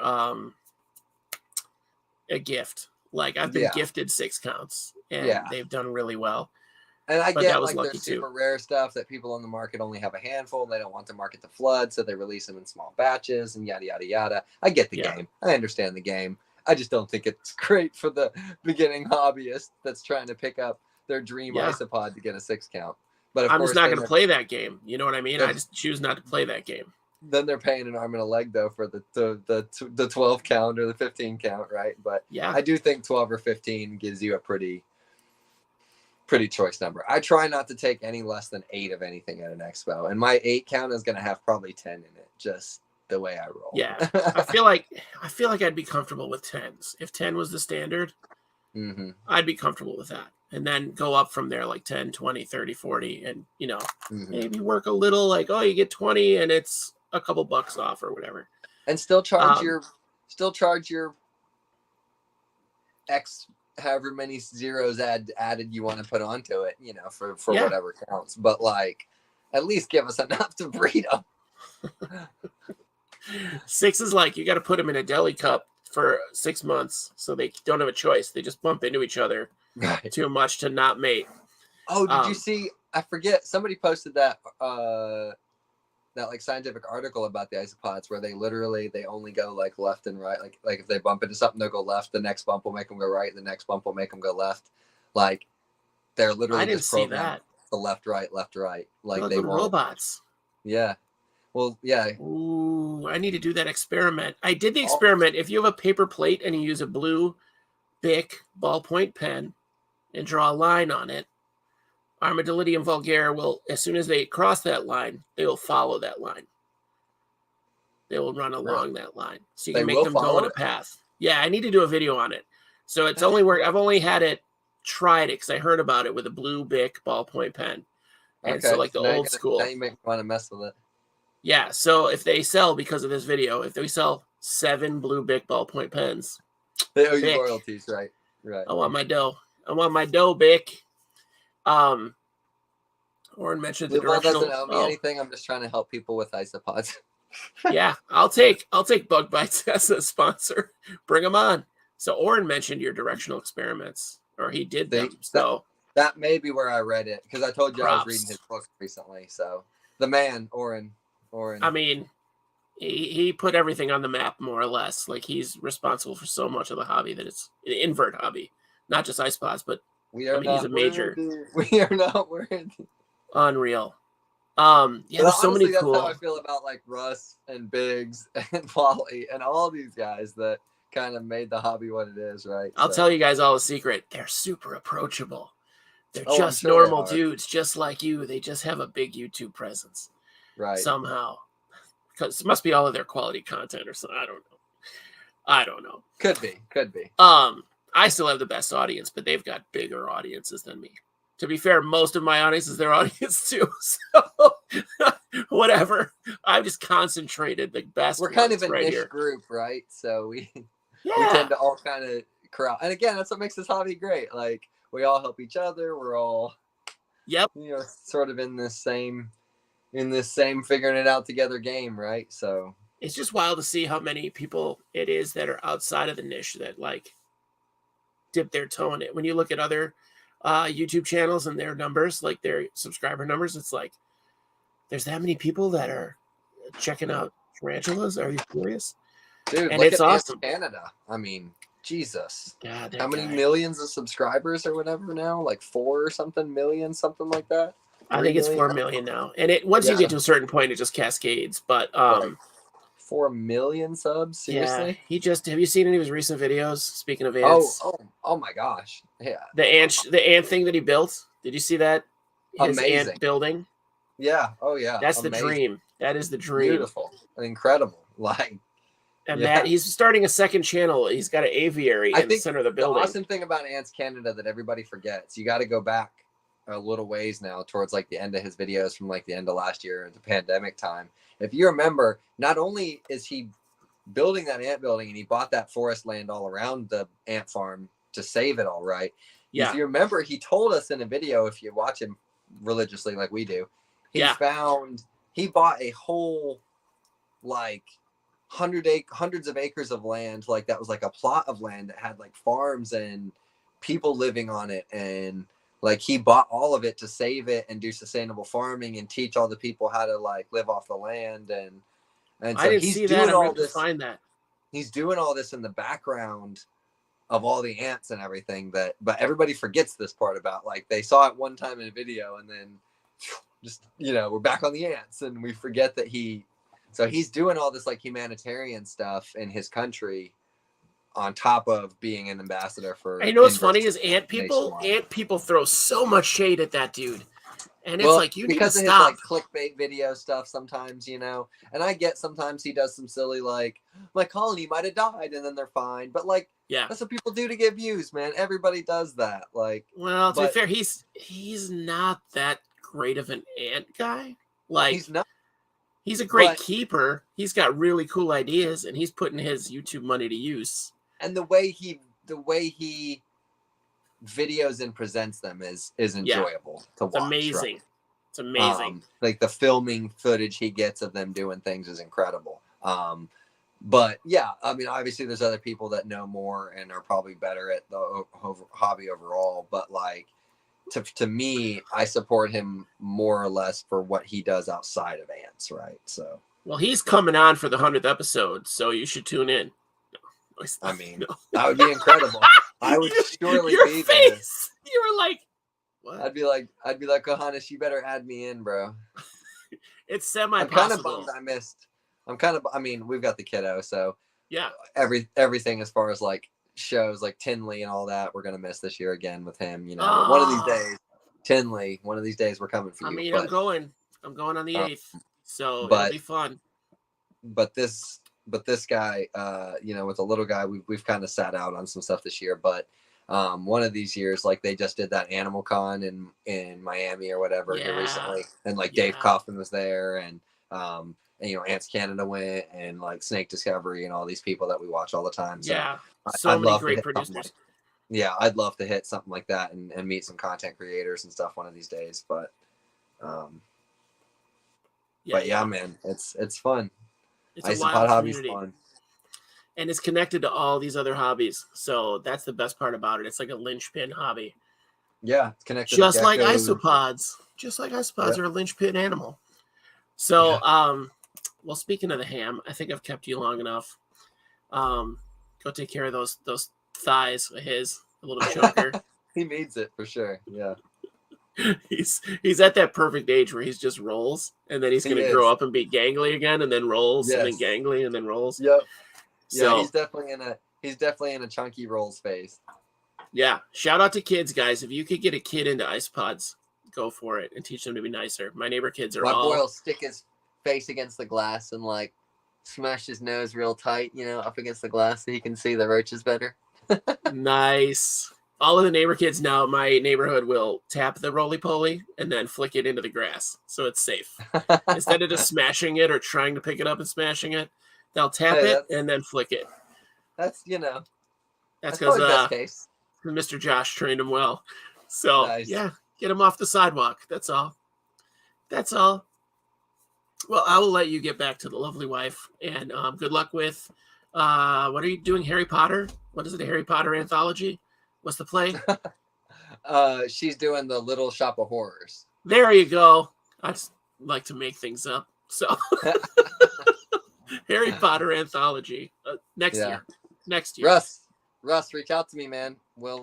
a gift. Like I've been gifted 6 counts, and they've done really well. And I get like there's super rare stuff that people on the market only have a handful, and they don't want the market to flood, so they release them in small batches and yada yada yada. I get the game. I understand the game. I just don't think it's great for the beginning hobbyist that's trying to pick up their dream isopod to get a 6 count. But I'm just not going to play that game. You know what I mean? I just choose not to play that game. Then they're paying an arm and a leg though for the 12 count or the 15 count, right? But yeah, I do think 12 or 15 gives you a pretty choice number. I try not to take any less than 8 of anything at an expo, and my 8 count is going to have probably 10 in it, just the way I roll. Yeah, I feel like I'd be comfortable with 10s. If 10 was the standard, I'd be comfortable with that, and then go up from there, like 10, 20, 30, 40, and you know, maybe work a little, like, oh, you get 20 and it's a couple bucks off or whatever, and still charge your X however many zeros added you want to put onto it, you know, for whatever counts. But like, at least give us enough to breed them. 6 is like, you got to put them in a deli cup for 6 months, so they don't have a choice. They just bump into each other too much to not mate. Oh, did you see? I forget. Somebody posted that like scientific article about the isopods where they only go like left and right. Like if they bump into something, they'll go left. The next bump will make them go right. The next bump will make them go left. Like They're literally I didn't just see programmed that. the left, right, like Those they little won't. robots. Yeah. Well, yeah. Ooh, I need to do that experiment. I did the Oh. experiment. If you have a paper plate and you use a blue Bic ballpoint pen and draw a line on it, Armadillidium vulgare will, as soon as they cross that line, they will follow that line. They will run along that line. So you They can make will them go follow in a it? path. Yeah, I need to do a video on it. So it's only worked. I've only had it tried it because I heard about it with a blue Bic ballpoint pen. And so like the now old school. Now you make me want to mess with it. Yeah, so if they sell, because of this video, if they sell 7 blue Bic ballpoint pens, They owe you Bic. royalties, right? I want my dough. I want my dough, Bic. Oren mentioned the Lubal directional. doesn't owe me anything. I'm just trying to help people with isopods. Yeah, I'll take Bug Bites as a sponsor. Bring them on. So Oren mentioned your directional experiments, or he did them. So that may be where I read it, because I told you I was props. reading his book recently. So the man, Oren. I mean, he put everything on the map more or less. Like he's responsible for so much of the hobby that it's an invert hobby, not just iSpots, but we are he's a major. We are not worthy. Unreal. Yeah, there's so honestly, many cool. That's how I feel about like Russ and Biggs and Wally and all these guys that kind of made the hobby what it is, right? I'll tell you guys all a secret. They're super approachable. They're just sure normal dudes, just like you. They just have a big YouTube presence. Right. Somehow. Because it must be all of their quality content or something. I don't know. Could be. I still have the best audience, but they've got bigger audiences than me. To be fair, most of my audience is their audience too. So whatever. I've just concentrated the best. We're kind of a right niche here. group, right? So we tend to all kind of crowd. And again, that's what makes this hobby great. Like we all help each other. We're all sort of in this same figuring it out together game, right? So it's just wild to see how many people it is that are outside of the niche that like dip their toe in it. When you look at other YouTube channels and their numbers, like their subscriber numbers, it's like there's that many people that are checking out tarantulas. Are you serious? Dude, and look it's at awesome. Canada. I mean, Jesus. God, how many millions of subscribers or whatever now? Like 4 or something million, something like that? I think it's 4 million now. And once you get to a certain point, it just cascades. But 4 million subs? Seriously? Yeah, have you seen any of his recent videos? Speaking of ants. Oh my gosh. Yeah. The ant thing that he built. Did you see that? His amazing ant building. Yeah. Oh yeah. That's amazing. The dream. That is the dream. Beautiful. Incredible. Like and Matt, he's starting a second channel. He's got an aviary in the center of the building. The awesome thing about Ants Canada that everybody forgets, you got to go back a little ways now towards like the end of his videos from like the end of last year, the pandemic time. If you remember, not only is he building that ant building and he bought that forest land all around the ant farm to save it all, right? Yeah. If you remember, he told us in a video, if you watch him religiously like we do, he bought a whole like hundreds of acres of land, like that was like a plot of land that had like farms and people living on it, and like he bought all of it to save it and do sustainable farming and teach all the people how to like live off the land, and so I didn't see that. I meant to find that. He's doing all this in the background of all the ants and everything, but everybody forgets this part about, like, they saw it one time in a video and then just, we're back on the ants, and we forget that he's doing all this like humanitarian stuff in his country on top of being an ambassador for. I know what's funny is ant people throw so much shade at that dude. And it's like, you need to stop. Because of his like clickbait video stuff sometimes, and I get sometimes he does some silly like, my colony might have died and then they're fine. But like, that's what people do to get views, man. Everybody does that. Like, well, to be fair, he's not that great of an ant guy. Like, he's not. He's a great keeper. He's got really cool ideas, and he's putting his YouTube money to use. And the way he videos and presents them is enjoyable to watch. It's amazing. Right? It's amazing. Like the filming footage he gets of them doing things is incredible. But yeah, I mean, obviously there's other people that know more and are probably better at the hobby overall. But like, to me, I support him more or less for what he does outside of ants, right? So, well, he's coming on for the 100th episode, so you should tune in. I mean, that would be incredible. I would surely your be face. There. You were like, What? I'd be like, Johannes, you better add me in, bro. It's semi I'm kind of possible. bummed I missed. I mean, we've got the kiddo, so Yeah. Everything as far as like shows like Tinley and all that, we're gonna miss this year again with him. You know, but one of these days, Tinley, one of these days we're coming for you. I mean, but, I'm going on the 8th, so but- it'll be fun. But this guy, you know, with the little guy, we've kind of sat out on some stuff this year. But one of these years, like they just did that Animal Con in Miami or whatever here Yeah. recently, and like Yeah. Dave Kaufman was there, and you know, Ants Canada went, and like Snake Discovery and all these people that we watch all the time. So Yeah, I'd so many love to great hit something producers. yeah, I'd love to hit something like that and meet some content creators and stuff one of these days. But yeah, man, it's fun. It's a Isopod wild hobby's community, fun. and it's connected to all these other hobbies. So that's the best part about it. It's like a linchpin hobby, Yeah, it's connected. just to like geckos. isopods. Just like isopods Yep. are a linchpin animal. So, well, speaking of the ham, I think I've kept you long enough. Go take care of those thighs of his, a little choker. He needs it for sure. Yeah. he's at that perfect age where he's just rolls, and then he's He going to is. grow up and be gangly again, and then rolls, and then Yes. gangly, and then rolls. Yep. So Yeah, he's definitely in a chunky rolls phase. yeah, shout out to kids, guys. If you could get a kid into isopods, go for it and teach them to be nicer. My neighbor kids are My all boy will stick his face against the glass and like smash his nose real tight, you know, up against the glass so he can see the roaches better. nice. All of the neighbor kids now in my neighborhood will tap the roly-poly and then flick it into the grass, so it's safe. Instead of just smashing it or trying to pick it up and smashing it, they'll tap Hey, it and then flick it. That's, you know, That's probably because best case. Mr. Josh trained him well. So Nice. yeah, get him off the sidewalk. That's all. That's all. Well, I will let you get back to the lovely wife, and good luck with what are you doing, Harry Potter? What is it, a Harry Potter anthology? What's the play? She's doing the Little Shop of Horrors. There you go. I just like to make things up. So Harry Potter anthology next Yeah. year. Next year. Russ, reach out to me, man. We'll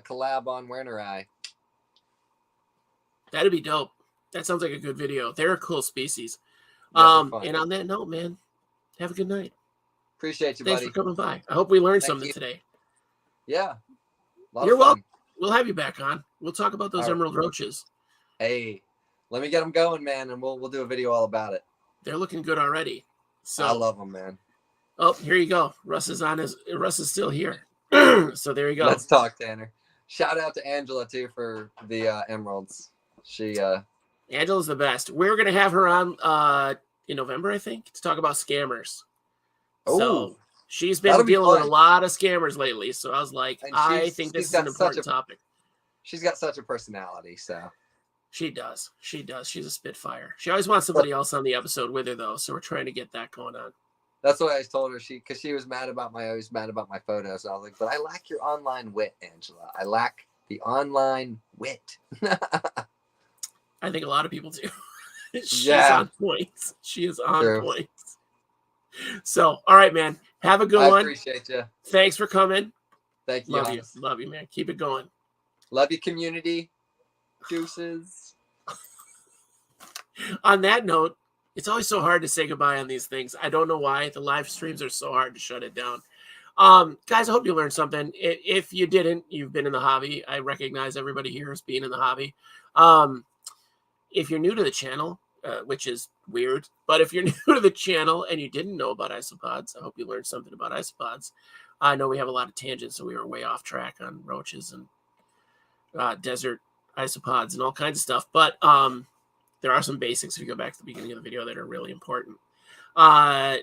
collab on Werner Eye. That'd be dope. That sounds like a good video. They're a cool species. Yeah, they're fun. And on that note, man, have a good night. Appreciate you, Thanks buddy. for coming by. I hope we learned Thank something you. today. Yeah. Lot You're of fun. welcome. We'll have you back on. We'll talk about those All right. emerald roaches. Hey, let me get them going, man, and we'll do a video all about it. They're looking good already. So I love them, man. oh, here you go. Russ is still here. So there you go. Let's talk, Tanner. Shout out to Angela too for the emeralds. She Angela's the best. We're gonna have her on in November, I think, to talk about scammers. So she's been that'll be dealing with fun. a lot of scammers lately. So I was like, And I think this she's is an got such important topic. she's got such a personality, so She does. She does. She's a spitfire. She always wants somebody else on the episode with her, though. So we're trying to get that going on. that's what I told her. Because she was mad about always mad about my photos. And I was like, but I lack your online wit, Angela. I lack the online wit. I think a lot of people do. She's Yeah. on point. She is on True. point. So, all right, man. Have a good I one. appreciate you. Thanks for coming. Thank you. Love you. Johannes. Love you, man. Keep it going. Love you, community. Deuces. On that note, it's always so hard to say goodbye on these things. I don't know why. The live streams are so hard to shut it down. Guys, I hope you learned something. If you didn't, you've been in the hobby. I recognize everybody here as being in the hobby. If you're new to the channel, which is weird, but if you're new to the channel and you didn't know about isopods, I hope you learned something about isopods. I know we have a lot of tangents, so we were way off track on roaches and desert isopods and all kinds of stuff. But there are some basics if you go back to the beginning of the video that are really important.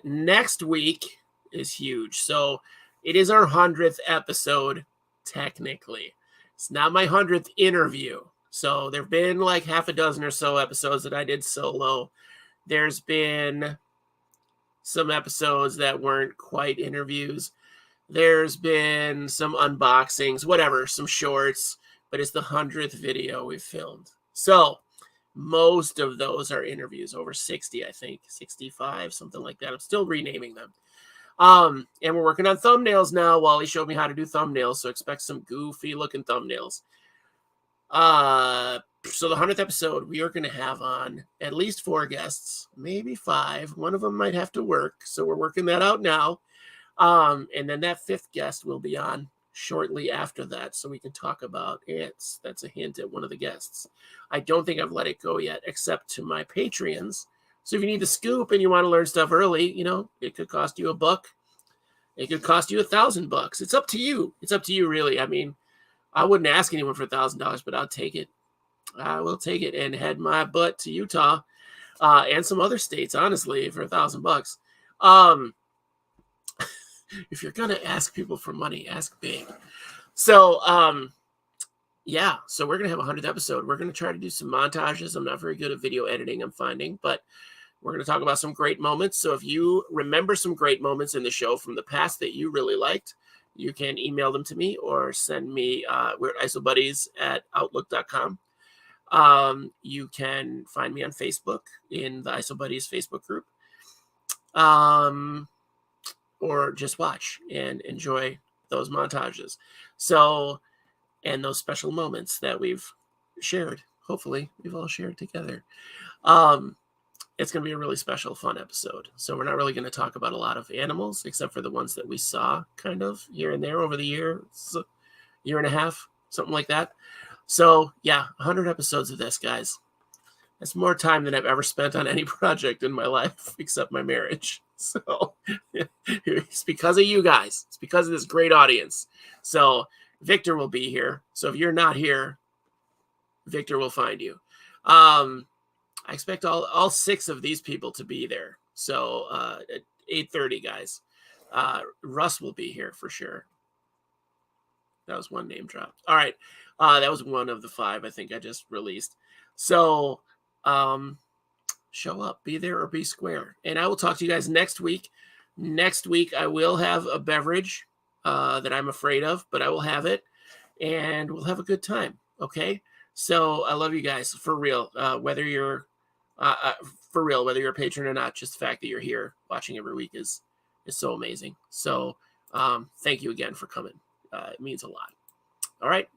Next week is huge. So it is our 100th episode, technically. It's not my 100th interview. So there have been like half a dozen or so episodes that I did solo. There's been some episodes that weren't quite interviews. There's been some unboxings, whatever, some shorts, but it's the 100th video we've filmed. So most of those are interviews, over 60, I think, 65, something like that. I'm still renaming them. And we're working on thumbnails now. Wally showed me how to do thumbnails, so expect some goofy looking thumbnails. So the 100th episode, we are going to have on at least 4 guests, maybe 5. One of them might have to work, so we're working that out now. And then that 5th guest will be on shortly after that, so we can talk about it. That's a hint at one of the guests. I don't think I've let it go yet, except to my Patreons. So if you need the scoop and you want to learn stuff early, it could cost you $1. It could cost you $1,000. It's up to you. It's up to you, really. I mean, I wouldn't ask anyone for $1,000, but I'll take it. I will take it and head my butt to Utah and some other states, honestly, for $1,000. If you're gonna ask people for money, ask big. So yeah, so we're gonna have a 100th episode. We're gonna try to do some montages. I'm not very good at video editing, I'm finding, but we're gonna talk about some great moments. So if you remember some great moments in the show from the past that you really liked, you can email them to me or send me. We're at isobuddies@outlook.com. You can find me on Facebook in the IsoBuddies Facebook group. Or just watch and enjoy those montages. So, and those special moments that we've shared. Hopefully, we've all shared together. It's going to be a really special, fun episode. So we're not really going to talk about a lot of animals, except for the ones that we saw kind of here and there over the year and a half, something like that. So yeah, 100 episodes of this, guys. That's more time than I've ever spent on any project in my life, except my marriage. So it's because of you guys. It's because of this great audience. So Victor will be here. So if you're not here, Victor will find you. I expect all 6 of these people to be there. So at 8:30, guys. Russ will be here for sure. That was one name drop. All right. That was one of the 5 I think I just released. So show up, be there or be square. And I will talk to you guys next week. Next week, I will have a beverage that I'm afraid of, but I will have it and we'll have a good time. Okay. So I love you guys for real. Whether you're whether you're a patron or not, just the fact that you're here watching every week is so amazing. So thank you again for coming. It means a lot. All right.